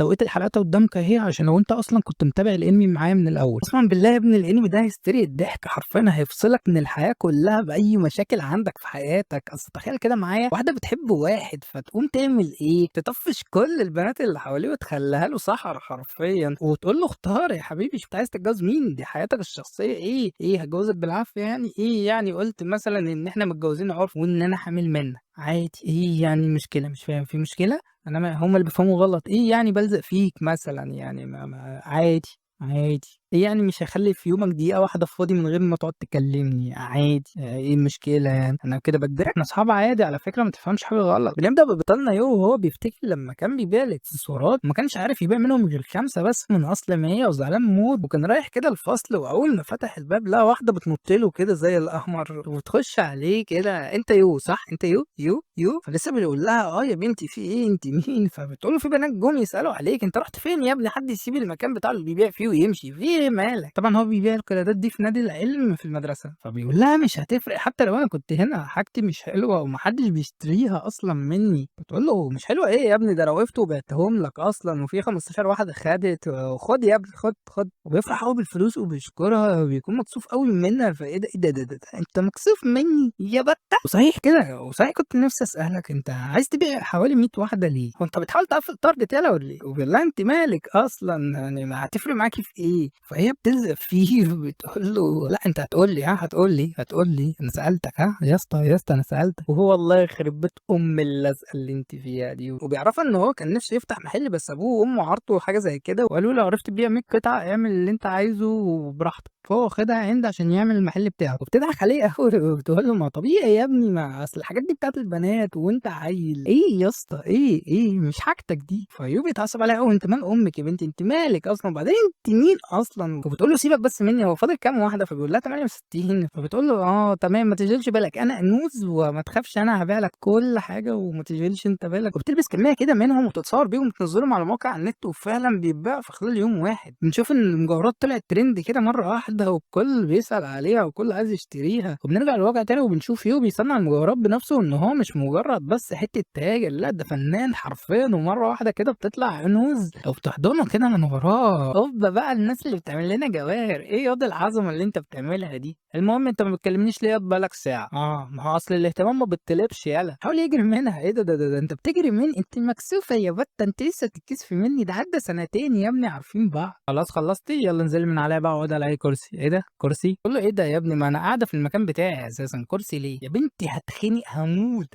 توقيت الحلقات قدامك اهي، عشان لو انت اصلا كنت متابع الانمي معايا من الاول. قسما بالله يا ابني الانمي ده هيستري الضحك حرفيا، هيفصلك من الحياه كلها باي مشاكل عندك في حياتك. اصل تخيل كده معايا واحده بتحب واحد، فتقوم تعمل ايه؟ تطفش كل البنات اللي حواليه وتخليها له سحر حرفيا، وتقول له اختار يا حبيبي، شفت عايز تتجوز مين؟ دي حياتك الشخصيه. ايه هتجوزك بالعافيه يعني؟ ايه يعني قلت مثلا ان احنا متجوزين عرف وان انا حامل منك عادي؟ ايه يعني المشكله؟ مش فاهم في مشكله. انا ما هم اللي بيفهموا غلط. ايه يعني بلزق فيك مثلا؟ يعني عادي عادي. ايه يعني مش هخلي في يومك دقيقة واحدة فاضي من غير ما تقعد تكلمني؟ عادي. ايه المشكلة يعني؟ انا كده بجبرك؟ احنا اصحاب عادي على فكرة، ما تفهمش حاجة غلط. بنبدأ ببطلنا وهو بيفتكر لما كان بيبيع الاكسسوارات ما كانش عارف يبيع منهم غير 5 بس من اصل 100، وزعلان موت. وكان رايح كده الفصل، واول ما فتح الباب لقى واحدة بتنط له كده زي الاحمر وتخش عليه كده: انت صح؟ انت يو. فلسه بيقول لها: اه يا بنتي في ايه؟ انت مين؟ فبتقول له: في بنات جم يسالوا عليك، انت رحت فين يا ابني؟ حد يسيب المكان بتاعه اللي بيبيع فيه ويمشي؟ في ايه مالك؟ طبعا هو بيبيع القلادات دي في نادي العلم في المدرسه. فبيقول لها: مش هتفرق حتى لو انا كنت هنا، حاجتي مش حلوه ومحدش بيشتريها اصلا مني. بتقول له: مش حلوه ايه يا ابني؟ ده انا وقفت وبعتهم لك اصلا، وفي 15 واحده خدت. خد يا ابني، خد. وبيفرح قوي بالفلوس وبيشكرها وبيكون مكسوف قوي منها. فايه ده؟ ايه ده انت مكسوف مني يا بت؟ وصحيح كده، وصحيح كنت نفسي اسالك: انت عايز تبيع حوالي 100 واحده ليه؟ هو انت بتحاول تقفل التارجت يلا ولا ايه؟ وبيقول لها: انت مالك اصلا؟ يعني ما هتفرق معاكي في ايه؟ فهي بتلزق فيه وبتقول له: لا انت هتقول لي، هتقول لي انا سالتك، يا اسطى انا سالتك. وهو الله يخرب بيت ام اللزقه اللي انت فيها دي. وبيعرفها ان هو كان نفسه يفتح محل، بس ابوه وامه عرضوا حاجه زي كده وقالوا له: لو عرفت تبيع 100 قطعه اعمل اللي انت عايزه وبراحتك. فهو خدها عند عشان يعمل المحل بتاعه، وبتضحك عليه قوي وبتقول له: ما طبيعي يا ابني، ما اصل الحاجات دي بتاعت البنات وانت عيل. ايه يا اسطى؟ ايه مش حاجتك دي؟ فيوبي بيتعصب عليها قوي: انت مال امك يا بنتي؟ انت مالك اصلا؟ وبعدين انت مين اصلا؟ وبتقول له: سيبك بس مني، هو فاضل كام واحده؟ فبيقول لها: 68. فبتقول له: اه تمام، ما تشغلش بالك، انا انوز وما تخافش، انا هبيع لك كل حاجه وما تشغلش انت بالك. وبتلبس كميه كده منهم وتتصور بيهم وتنزلهم على مواقع على النت، وفعلا بيتباع في خلال يوم واحد. بنشوف ان المجوهرات طلعت ترند كده مره واحده، والكل بيسأل عليها وكل عايز يشتريها. وبنرجع للواقع تاني وبنشوف بيصنع المجوهرات بنفسه، ان هو مش مجرد بس حته تاجر، لا ده فنان حرفيا. ومره واحده كده بتطلع عنوز لو بتحضنه كده من وراه. اوبا بقى الناس اللي بتعمل لنا جواهر، ايه ياض العظمه اللي انت بتعملها دي؟ المهم انت ما بتكلمنيش ليه؟ بقالك ساعه. ما هو اصل الاهتمام ما بيطلبش. يلا حاول يجري منها. ايه ده انت بتجري مني؟ انت مكسوفه يا بت؟ انت لسه تتكسفي مني؟ ده عدى سنتين يا ابني عارفين بعض. خلاص خلصتي؟ يلا انزلي من عليا بقى واقعدي على اي كرسي. ايه ده كرسي؟ قول له: ايه ده يا ابني؟ ما انا قاعده في المكان بتاعي اساسا، كرسي ليه يا بنتي؟ هتخنق، هموت.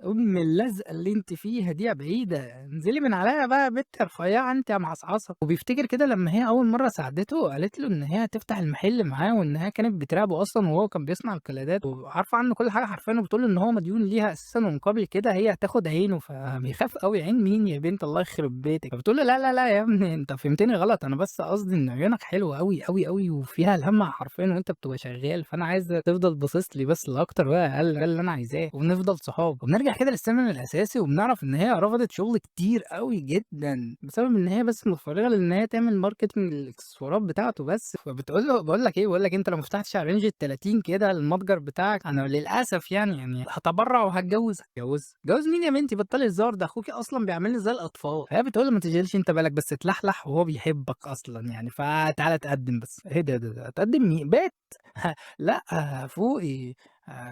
ام اللزقه اللي انت فيها دي يا بعيده، انزلي من عليا بقى يا بنت رفيعه انت يا معصعصه. وبيفتكر كده لما هي اول مره ساعدته قالت له ان هي هتفتح المحل معاه، وان هي كانت بتراقبه اصلا وهو كان بيصنع القلادات وعارفه عنه كل حاجه حرفيا، وبتقول له ان هو مديون ليها اساسا، ومقابل كده هي هتاخد عينه. فبيخاف قوي: عين مين يا بنت؟ الله يخرب بيتك. فبتقول له: لا يا ابني انت فهمتني غلط، انا بس قصدي ان عيونك حلوه قوي وفيها الهمه حرفيا وانت بتبقى شغال، فانا عايز تفضل باصص لي بس لا اكتر ولا اقل. ده اللي انا عايزاه، وبنفضل صحاب. وبنرجع كده للسينما الاساسي وبنعرف ان هي رفضت شغل كتير قوي جدا بسبب ان هي بس متفرغه لان هي تعمل ماركتنج للاكسسوارات بتاعته بس. فبتقول له: بقول لك انت لو ما فتحتش على رينج ال 30 كده المتجر بتاعك، انا للاسف يعني هتبرع وهتجوزك. جوز مين يا بنتي؟ بطلي هزار، ده اخوكي اصلا بيعمل لي زي الاطفال. فهي بتقول له: ما تشغلش انت بالك، بس تلحلح وهو بيحبك اصلا يعني، فتعالى تقدم. بس ايه ده تقدم مين بيت؟ لا فوقي.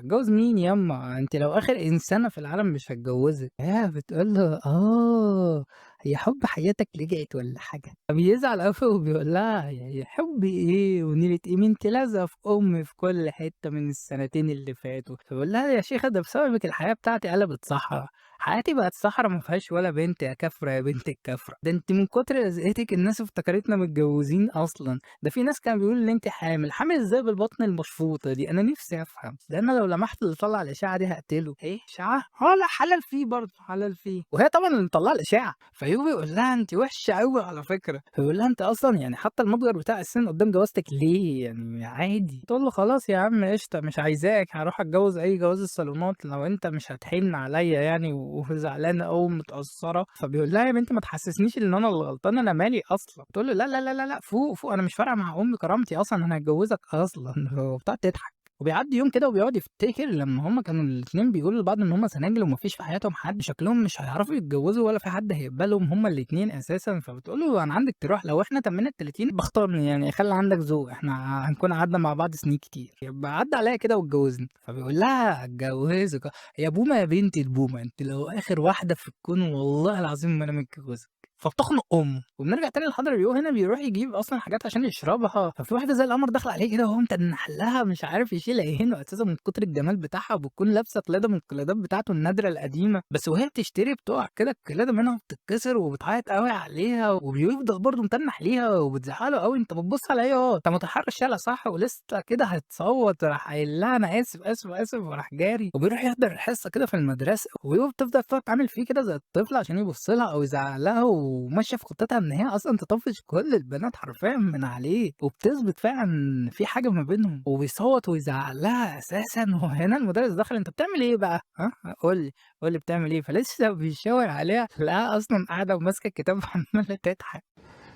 جوز مين ياما؟ انت لو اخر انسانه في العالم مش هتجوزك. هي بتقول له: اه هي حب حياتك رجعت ولا حاجه؟ بيزعل قوي وبيقول لها: يا حب ايه ونيلة ايه؟ انت لازقه في امي في كل حته من السنتين اللي فاتوا. فبيقول لها: يا شيخه ده بسببك الحياه بتاعتي قلبت صحراء، حياتي بقت صحراء ما فيهاش ولا بنت، يا كفره يا بنت الكفره. ده انت من كتر رزقتك الناس افتكرتنا متجوزين اصلا. ده في ناس كانوا بيقولوا ان انت حامل ازاي بالبطن المشفوطه دي؟ انا نفسي افهم. ده انا لو لمحت اللي طلع الاشاعه دي هقتله. ايه اشاعه؟ لا حلال فيه برضه، حلال فيه. وهي طبعا اللي مطلعه الاشاعه. فيوبي يقول لها: انت وحشه قوي على فكره. فيقول لها: انت اصلا يعني حتى المتجر بتاع السن قدام جوازتك ليه يعني؟ عادي. تقول له: خلاص يا عم قشطه، مش عايزاك، هروح اتجوز اي جواز الصالونات لو انت مش هتحن عليا يعني. وزعلانه او متاثره. فبيقول لها: يا بنتي ما تحسسنيش ان انا اللي غلطان، انا مالي اصلا. تقول له: لا فوق، انا مش فارقه مع امي كرامتي اصلا، انا هتجوزك اصلا. وبتقعد تضحك. وبيعدي يوم كده وبيقعد يفتكر لما هما كانوا الاتنين بيقولوا لبعض ان هما سناجل ومفيش في حياتهم حد، شكلهم مش هيعرفوا يتجوزوا ولا في حد هيقبلهم هما الاتنين اساسا. فبتقول له انا عندي اقتراح، لو احنا تمينا ال 30 بختارني، يعني خلي عندك ذوق، احنا هنكون قعدنا مع بعض سنين كتير، يبقى عدى عليا كده واتجوزني. فبيقول لها اتجوزك؟ يا بومه يا بنتي البومه، انت لو اخر واحده في الكون والله العظيم ما انا متجوزك. فبتخنق امه. وبنرجع تاني لحضر اليوم، هنا بيروح يجيب اصلا حاجات عشان يشربها، ففي واحده زي القمر داخله عليه كده وهو متنح لها مش عارف يشيل عينه اساسا من كتر الجمال بتاعها، وبتكون لابسه قلاده من القلادات بتاعته النادره القديمه، بس وهي بتشتري بتقع كده القلاده منها وبتتكسر وبتعيط قوي عليها، وبيفضل برضه متنح ليها وبتزعله قوي. انت بتبص على ايه؟ انت متحرش يلا صح؟ ولسه كده هتصوت، راح قايل لها انا اسف اسف اسف وراح جاري. وبيروح يحضر الحصه كده في المدرسه، وهي بتفضل تعمل فيه كده زي الطفل عشان يبص لها او يزعق لها، وماشيه في خطتها ان هي اصلا تطفش كل البنات حرفيا من عليه، وبتثبت فعلا ان في حاجه ما بينهم، وبيصوت ويزعق لها اساسا. وهنا المدرس دخل، انت بتعمل ايه بقى؟ ها قول لي، قول لي بتعمل ايه؟ فلسه بيشاور عليها، لا اصلا قاعده وماسكه الكتاب وعماله تضحك.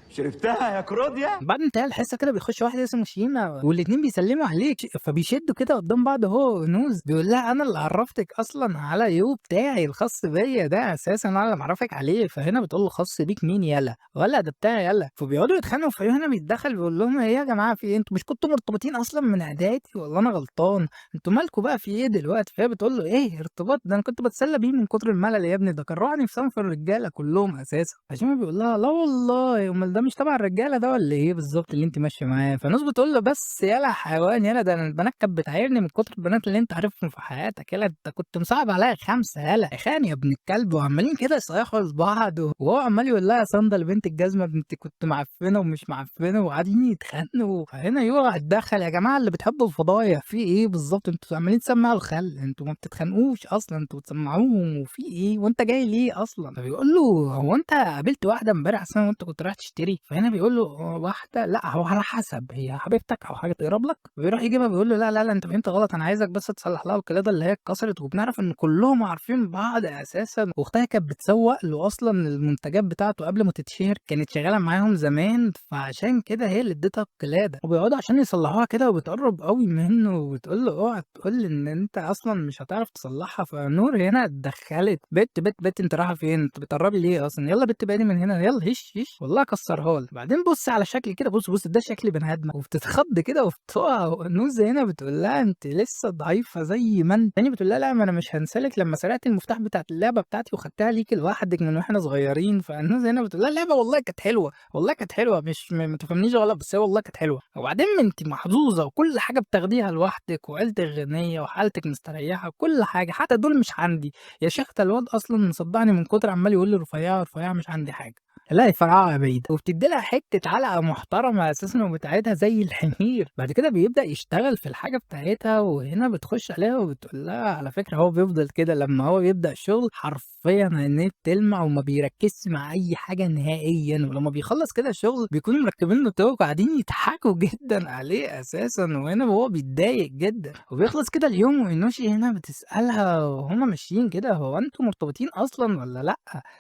شربتها يا كروديا. بعد انتهاء الحصه كده بيخش واحد اسمه شيما، والاتنين بيسلموا عليه، فبيشدوا كده قدام بعض. هو نوز بيقول لها انا اللي عرفتك اصلا على يو بتاعي الخاص بيا ده، اساسا انا اللي معرفك عليه. فهنا بتقول له خاص بيك مين يلا؟ ولا ده بتاعي يلا. فبيقعدوا يتخانقوا، فهنا بيتدخل بيقول لهم ايه يا جماعه في ايه؟ انتوا مش كنتوا مرتبطين اصلا من اعدادي ولا انا غلطان؟ انتوا مالكوا بقى في ايه دلوقتي؟ فهي بتقول له ايه ارتباط ده؟ انا كنت بتسلى بيه من كتر الملل يا ابني، ده كرهني في صنف الرجاله كلهم اساسا. فشيما بيقول لها لا والله، امال ده مش تبع الرجاله ده ولا ايه بالظبط اللي انت ماشيه معاه؟ فناس بتقول له بس يالا حيوان يالا، ده انا البنات كانت بتعايرني من كتر البنات اللي انت عارفهم في حياتك يالا، انت كنت مصعب عليا خمسه يالا يا خان يا ابن الكلب. وعمالين كده يصيحوا لبعض، وهو عمال يقول لها يا صندل بنت الجزمه بنت كنت معفنه ومش معفنه، وقاعدين يتخانقوا. فهنا يقع اتدخل، يا جماعه اللي بتحبوا الفضايح في ايه بالظبط؟ انتوا عمالين تسمعوا الخل، انتوا ما بتتخانقوش اصلا، انتوا بتسمعوهم وفي ايه؟ وانت جاي ليه اصلا؟ فبيقول له هو انت قابلت واحده امبارح اصلا وانت كنت رايح تشتري؟ فهنا بيقول له واحده؟ لا هو على حسب، هي حبيبتك او حاجه تقرب لك؟ ويروح يجيبها بيقول له لا لا لا انت فهمت غلط، انا عايزك بس تصلح لها القلاده اللي هي اتكسرت. وبنعرف ان كلهم عارفين بعض اساسا، واختها كانت بتسوق له اصلا المنتجات بتاعته قبل ما تتشهر، كانت شغاله معاهم زمان، فعشان كده هي اللي اديتها القلاده. وبيقعدوا عشان يصلحوها كده، وبتقرب قوي منه وبتقول له اوعى تقول لي ان انت اصلا مش هتعرف تصلحها. فنور هنا اتدخلت، بت انت رايحه فين؟ انت بتقربي ليه اصلا؟ يلا بت بعدي من هنا، يلا هش هش والله كسرها لك. بعدين بص على شكلي كده، بص بص ده شكل بني ادم، وبتتخض كده وبتقع. نوز هنا بتقول لها انت لسه ضعيفه زي ما انت. تاني بتقول لها لا ما انا مش هنسالك لما سرقت المفتاح بتاعت اللعبه بتاعتي وخدتها ليكي لوحدك من واحنا صغيرين. فنوز هنا بتقول لها اللعبه والله كانت حلوه، والله كانت حلوه، مش ما تفهمنيش غلط، بس هي والله كانت حلوه. وبعدين ما انت محظوظه وكل حاجه بتاخديها لوحدك، وعيلتك غنيه وحالتك مستريحه وكل حاجه، حتى دول مش عندي. يا شيخ ده الواد اصلا مصدعني من كتر عمال يقول لي رفيعه رفيعه مش عندي حاجه. لا يفرقعها بعيد، وبتدي لها حته علقه محترمه اساسا وبتاعتها زي الحمير. بعد كده بيبدا يشتغل في الحاجه بتاعتها، وهنا بتخش عليها وبتقول لها على فكره هو بيفضل كده لما هو بيبدا الشغل حرفيا عينيه بتلمع وما بيركزش مع اي حاجه نهائيا، ولما بيخلص كده الشغل بيكونوا مركبين له توك وقاعدين يضحكوا جدا عليه اساسا. وهنا هو بيتضايق جدا، وبيخلص كده اليوم وينوشي هنا بتسالها وهما ماشيين كده هو انتوا مرتبطين اصلا ولا لا؟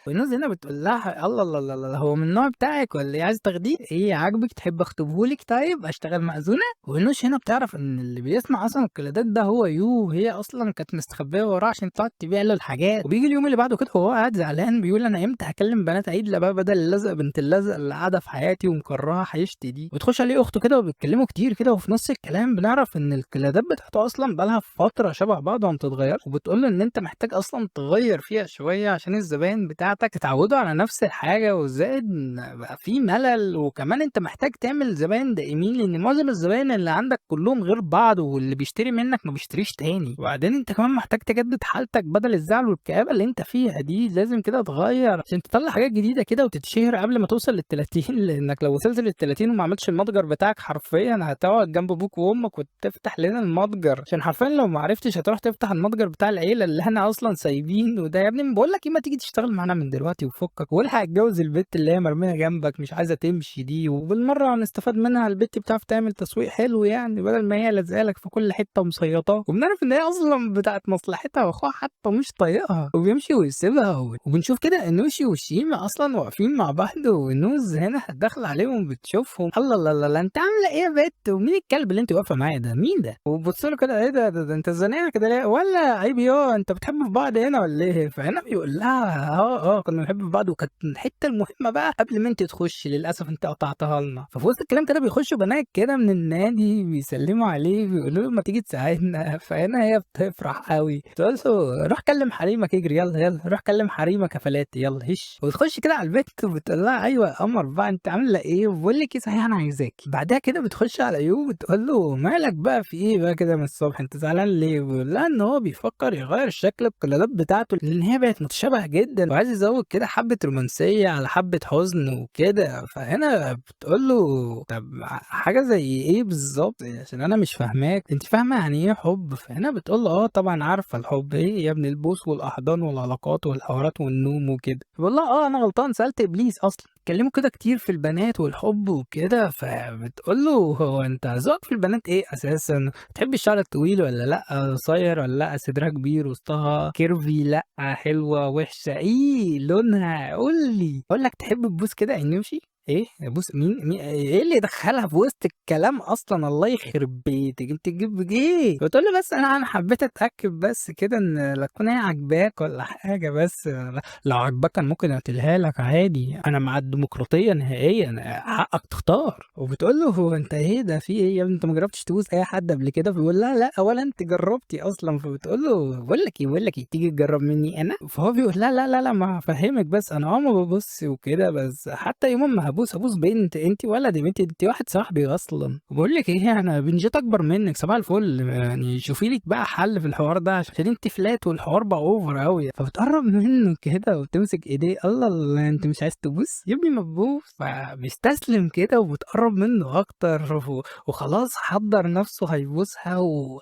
وإينوس هنا بتقول لها الله الله الله الله هو من النوع بتاعك ولا ايه؟ عايز تاخديه؟ ايه عاجبك؟ تحب اخطبهولك طيب اشتغل مأذونة؟ وإينوس هنا بتعرف ان اللي بيسمع اصلا الكلادات ده هو يو، وهي اصلا كانت مستخبيه وراه عشان تقعد تبيع له الحاجات. وبيجي اليوم اللي بعده كده وهو قاعد زعلان بيقول انا امتى هكلم بنات عيد بقى بدل اللزق بنت اللزق اللي قاعده في حياتي ومكرهه حيشتي دي. وتخش عليه اخته كده وبيتكلموا كتير كده، وفي نص الكلام بنعرف ان الكلادات بتاعته اصلا بقالها فتره شبه بعض وما بتتغيرش، وبتقول له ان انت محتاج اصلا تغير فيها شويه عشان الزباين بتاعتك تتعودوا على نفس الحاجه، وزائد إن بقى في ملل. وكمان انت محتاج تعمل زباين دائمين لان معظم الزباين اللي عندك كلهم غير بعض، واللي بيشتري منك ما بيشتريش تاني. وبعدين انت كمان محتاج تجدد حالتك بدل الزعل والكآبه اللي انت فيها دي، لازم كده تغير عشان تطلع حاجات جديده كده وتتشهر قبل ما توصل لل 30 لانك لو وصلت لل 30 وما عملتش المتجر بتاعك حرفيا هتقعد جنب ابوك وامك وتفتح لنا المتجر، عشان حرفيا لو ما عرفتش هتروح تفتح المتجر بتاع العيله اللي احنا اصلا سايبينه ده. يا ابني بقول لك ايه، ما تيجي تشتغل معانا من دلوقتي وفكك والحق اتجوز البنت البت اللي هي مرميه جنبك مش عايزه تمشي دي، وبالمره هنستفاد منها، البت بتعرف تعمل تسويق حلو يعني، بدل ما هي لازقالك في كل حته ومسيطاه، وبنعرف ان هي اصلا بتاعت مصلحتها واخوها حتى مش طايقها وبيمشي ويسيبها وبنشوف كده ان نوشي وشيما اصلا واقفين مع بعض، ونوز هنا داخله عليهم بتشوفهم، الله الله الله انت عامله ايه يا بت، ومين الكلب اللي انت واقفه معاه ده، مين ده، وبتبص له كده ايه ده انت زنانه كده ليه، ولا عيب يا انت بتحبوا في بعض هنا ولا ايه، فهنا بيقول لها كنا بنحب في بعض، وكانت الحته المهمه بقى قبل ما انت تخشي، للاسف انت قطعتها لنا. ففي وسط الكلام كده بيخشوا بنات كده من النادي بيسلموا عليه بيقولوا له ما تيجي تساعدنا، فهنا هي بتفرح قوي تقول له روح كلم حريمك اجري، يلا يلا روح كلم حريمك يا فلاتي يلا هش، وتخش كده على البيت وبتقول لها ايوه يا قمر بقى انت عامله ايه، وبقول لك ايه صحيح انا عايزاكي. بعدها كده بتخش على ايوب بتقول له مالك بقى في ايه بقى كده من الصبح انت زعلان ليه، بيقول لها ان هو بيفكر يغير شكل القلادات بتاعته لان هي بقت متشابهه جدا، وعايز يزود كده حبه رومانسيه على حبه حزن وكده. فهنا بتقول له طب حاجه زي ايه بالظبط عشان انا مش فاهماك، انت فاهمه يعني ايه حب؟ فهنا بتقول له طبعا عارفه الحب ايه يا ابن البوس والاحضان والعلاقات والحوارات والنوم وكده. بقول لها انا غلطان سالت ابليس اصلا، اتكلموا كده كتير في البنات والحب وكده. فبتقول له هو انت ذوقك في البنات ايه اساسا، تحب الشعر الطويل ولا لا، قصير ولا لا، صدرها كبير وسطها كيرفي لا، حلوه وحشه ايه لونها، قول لي اقول لك تحب تبوس كده نمشي ايه بص مين ايه اللي دخلها في وسط الكلام اصلا، الله يخرب بيتك انت تجيب ايه. بتقول له بس انا حبيت اتاكد بس كده ان لا تكون هي عاجباك ولا حاجه، بس لو عاجباك كان ممكن اقتلها لك عادي، انا مع الديمقراطيه نهائيا حقك تختار. وبتقول له هو انت ايه ده في ايه يا ابني انت ما جربتش تبوس اي حد قبل كده، فبيقول لها لا ولا انت جربتي اصلا. فبتقول له بقول لك ايه تيجي تجرب مني انا، فهو بيقول لا لا لا لا ما هفهمك، بس انا ما ببص وكده، بس حتى يوم ما هبوس بنت انت ولد يا بنتي انت واحد صاحبي اصلا، وبقول لك ايه انا بنجيت اكبر منك صباح الفل يعني شوفي لك بقى حل في الحوار ده عشان انت فلات والحوار بقى اوفر قوي. فبتقرب منه كده وتمسك ايديه، الله الله انت مش عايز تبوس يا ابني ما تبوس، فبيستسلم كده وبتقرب منه اكتر وخلاص حضر نفسه هيبوسها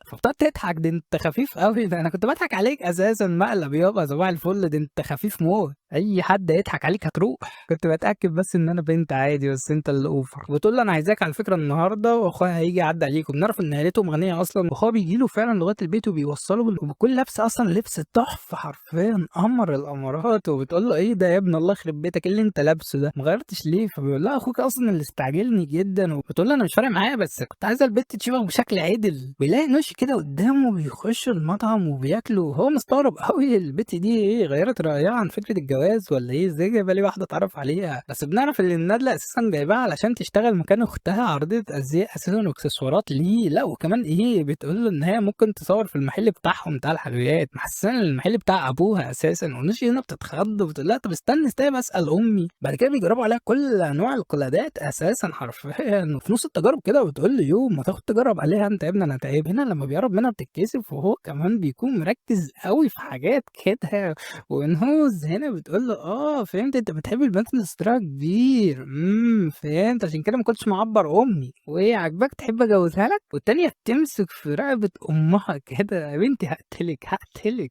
فبتقعد تضحك، ده انت خفيف قوي، ده انا كنت بضحك عليك اساسا مقلب يابا صباح الفل، ده انت خفيف موت، اي حد يضحك عليك هتروح، كنت بتاكد بس ان انا بنت عادي بس انت اللي اوفر. بتقول له انا عايزاك على فكره النهارده واخويا هيجي يعدي عليك، وبنعرف ان عيلتهم غنيه اصلا، واخويا بيجي له فعلا لغايه البيت وبيوصله وبكل لابس اصلا لبس تحفه حرفيا قمر الامارات. وبتقول له ايه ده يا ابن الله يخرب بيتك ايه اللي انت لابسه ده ما غيرتش ليه، فبيقول لها اخوك اصلا اللي استعجلني جدا، وبتقول له انا مش فارق معايا بس كنت عايزه البت تشوفك بشكل عدل. ويلاقي نوشي كده قدامه بيخشوا المطعم وبياكلوا، هو مستغرب قوي البت دي ايه غيرت رايها عن فكره الجواز ولا ايه، ازاي جايبه لي واحده اتعرف عليها، بس بنعرف ان الندله اساسا جايباها علشان تشتغل مكان اختها عرضيه ازياء اساسا واكسسوارات ليه، لا وكمان ايه بتقول له ان هي ممكن تصور في المحل بتاعهم بتاع الحلويات، محسسه المحل بتاع ابوها اساسا. ونوشي هنا بتتخض وبتقول لها طب استني بسال امي. بعد كده بيجربوا عليها كل انواع القلادات اساسا حرفيا، وفي نص التجارب كده بتقول له يوم ما تاخد تجرب عليها انت يا ابني انا تعب. هنا لما بيقرب منها بتتكسف، وهو كمان بيكون مركز قوي في حاجات كده. ونوز هنا بتقول له فهمت انت بتحب البنات اللي صدرها كبير، فهمت عشان كده ما كنتش معبر امي، وايه عاجباك تحب اجوزها لك. والتانيه بتمسك في رقبه امها كده يا بنتي هقتلك.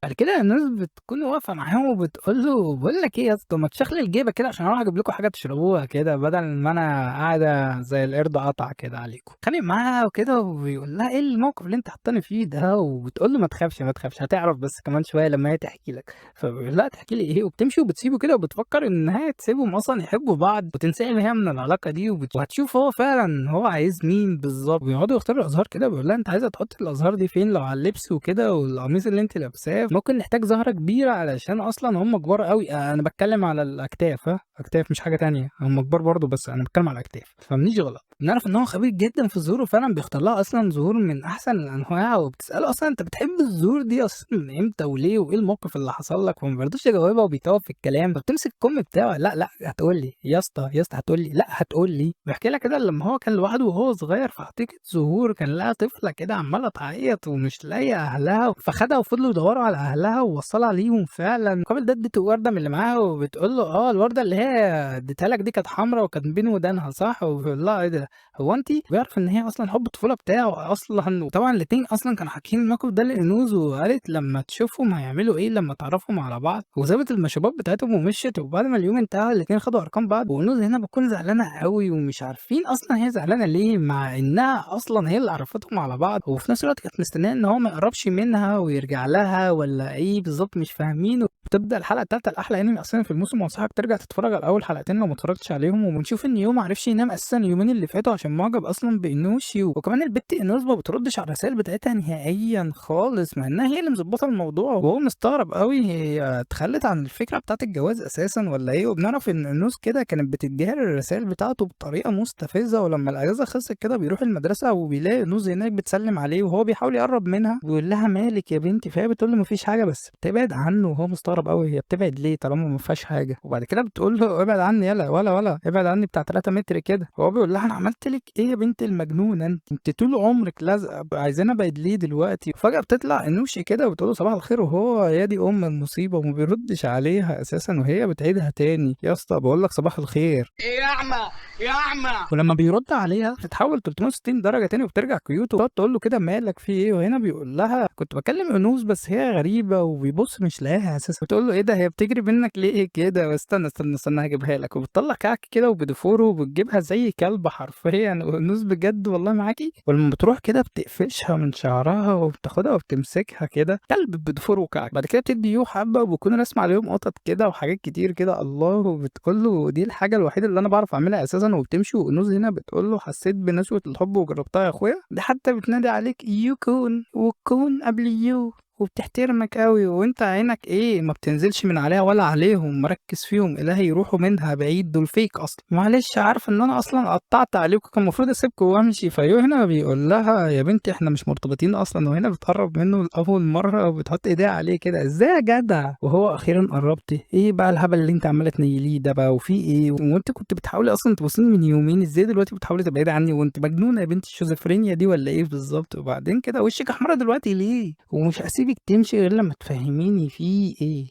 بعد كده الناس بتكون واقفه معاهم وبتقول له بقول لك ايه يا اسطى ما تشخلل جيبك كده عشان اروح اجيب لكم حاجه تشربوها كده بدل ما انا قاعده زي القرد قطع كده عليكم. خانق معاها وكده وبيقول لها ايه الموقف اللي انت حاطاني فيه ده، وبتقول له ما تخافش هتعرف بس كمان شويه لما هي تحكي لك. فبيقول لها تحكي لي ايه، وبتمشي وبتسيبه كده وبتفكر ان هي تسيبهم اصلا يحبوا بعض وتنسحب هي من العلاقه دي وهتشوف هو فعلا هو عايز مين بالظبط. بيقعدوا يختاروا الازهار كده، بيقول لها انت عايزه تحطي الازهار دي فين، لو على اللبس وكده والقميص اللي انت لابساه ممكن نحتاج زهره كبيره علشان اصلا هم كبار قوي. انا بتكلم على الاكتاف، اكتاف مش حاجه تانية، هم كبار برضه بس انا بتكلم على الاكتاف فمنيش غلط. بنعرف ان هو خبير جدا في الزهور وفعلا بيختار لها اصلا زهور من احسن الانواع، وبتساله اصلا انت بتحب الزهور دي اصلا من امتى وليه وايه الموقف اللي حصل لك، وما بيرضوش يجاوبها وبيتوه في الكلام. فبتمسك الكم بتاعه لا هتقول لي يا اسطى هتقول لي لا هتقول لي. بيحكي لها كده لما هو كان لوحده وهو صغير في حديقه زهور كان لها طفله كده عماله تعيط ومش لاقيه اهلها، فخدها وفضلوا يدوروا على اهلها ووصلها ليهم فعلا. مقابل ده اديته ورده من اللي معاها وبتقول له الورده اللي هي اديتها لك دي كانت حمراء وكانت بين ودانها صح، وبيقول لها ايه ده هو انت بيعرف ان هي اصلا حب الطفوله بتاعه اصلا. وطبعا الاتنين اصلا كانوا حاكيين الموقف ده لانوز، وقالت لما تشوفهم هيعملوا ايه لما تعرفهم على بعض، وسابت المشروبات بتاعتهم ومشيت. وبعد ما اليوم انتهى الاتنين خدوا ارقام بعض، وانوز هنا بتكون زعلانه قوي ومش عارفين اصلا هي زعلانه ليه، مع انها اصلا هي اللي عرفتهم على بعض، وفي نفس الوقت كانت مستنيه ان هو ما يقربش منها ويرجع لها ولا ايه بالظبط مش فاهمين. وبتبدا الحلقه الثالثه الاحلى انمي اصلا في الموسم، وانصحك ترجع تتفرج على اول حلقتين لو ما اتفرجتش عليهم. وبنشوف ان يوم ما عرفش ينام اساسا اليومين اللي فاتوا عشان معجب اصلا بانوشي. وكمان البت انوز ما بتردش على الرسائل بتاعتها نهائيا خالص، مع انها هي اللي مظبطه الموضوع. وهو مستغرب قوي هي اتخلت عن الفكره بتاعت الجواز اساسا ولا ايه. وبنعرف ان انوز كده كانت بتديها الرسائل بتاعته بطريقه مستفزه، ولما الاجازه خلصت كده بيروح المدرسه وبيلاقي انوز هناك بتسلم عليه، وهو بيحاول يقرب منها ويقول لها مالك يا بنتي، فهي بتقول له مفيش حاجه بس بتبعد عنه. وهو مستغرب قوي هي بتبعد ليه طالما ما فيهاش حاجه. وبعد كده بتقول له ابعد عني يلا ولا ابعد عني بتاع 3 متر كده. هو بيقول لها انا عملت لك ايه يا بنت المجنونه، انت طول عمرك لازقه عايزانا ابعد ليه دلوقتي. وفجاه بتطلع انوشي كده وبتقول له صباح الخير، وهو يا دي المصيبه وما بيردش عليها اساسا، وهي بتعيدها تاني يا اسطى بقول لك صباح الخير ايه يا اعمى يا اعمى. ولما بيرد عليها بتتحول 360 درجه تاني وبترجع كيوتو، تقعد تقول له كده مالك في ايه. وهنا بيقول لها كنت بكلم انوس بس هي غريبه، وبيبص مش لاقيها اساسا. بتقول له ايه ده هي بتجري منك ليه كده، استنى هجيبها لك. وبتطلع كعك كده وبدفوره وبتجيبها زي كلب حرفيا. وانوس بجد والله معاكي. ولما بتروح كده بتقفشها من شعرها وبتاخدها وبتمسكها كده كلب بدفور وكعك. بعد كده بتدي يو حبه وبكون رسم عليهم قطط كده وحاجات كتير كده الله. وبتقول له دي الحاجه الوحيده اللي انا بعرف اعملها اساسا، وبتمشي. وانوز هنا بتقول له حسيت بنشوه الحب وجربتها يا اخويا، دي حتى بتنادي عليك يوكون وكون قبل يو، وبتحترمك قوي. وانت عينك ايه ما بتنزلش من عليها ولا عليهم، مركز فيهم الهي يروحوا منها بعيد، دول فيك اصلا. معلش عارف ان انا اصلا قطعت عليكم كان المفروض اسيبكم وامشي. فيو هنا بيقول لها يا بنتي احنا مش مرتبطين اصلا. وهنا بتقرب منه لاول مره وبتحط ايديها عليه كده ازاي يا جدع. وهو اخيرا قربتي ايه بقى الهبل اللي انت عماله تنيليه ده بقى وفي ايه، وانت كنت بتحاولي اصلا تبصيني من يومين ازاي دلوقتي بتحاولي تبعدي عني، وانت مجنونه يا بنتي الشيزوفرينيا دي ولا ايه بالظبط. وبعدين كده وشك احمر دلوقتي ليه، ومش هسيبك تمشي غير لما تفهميني فيه ايه.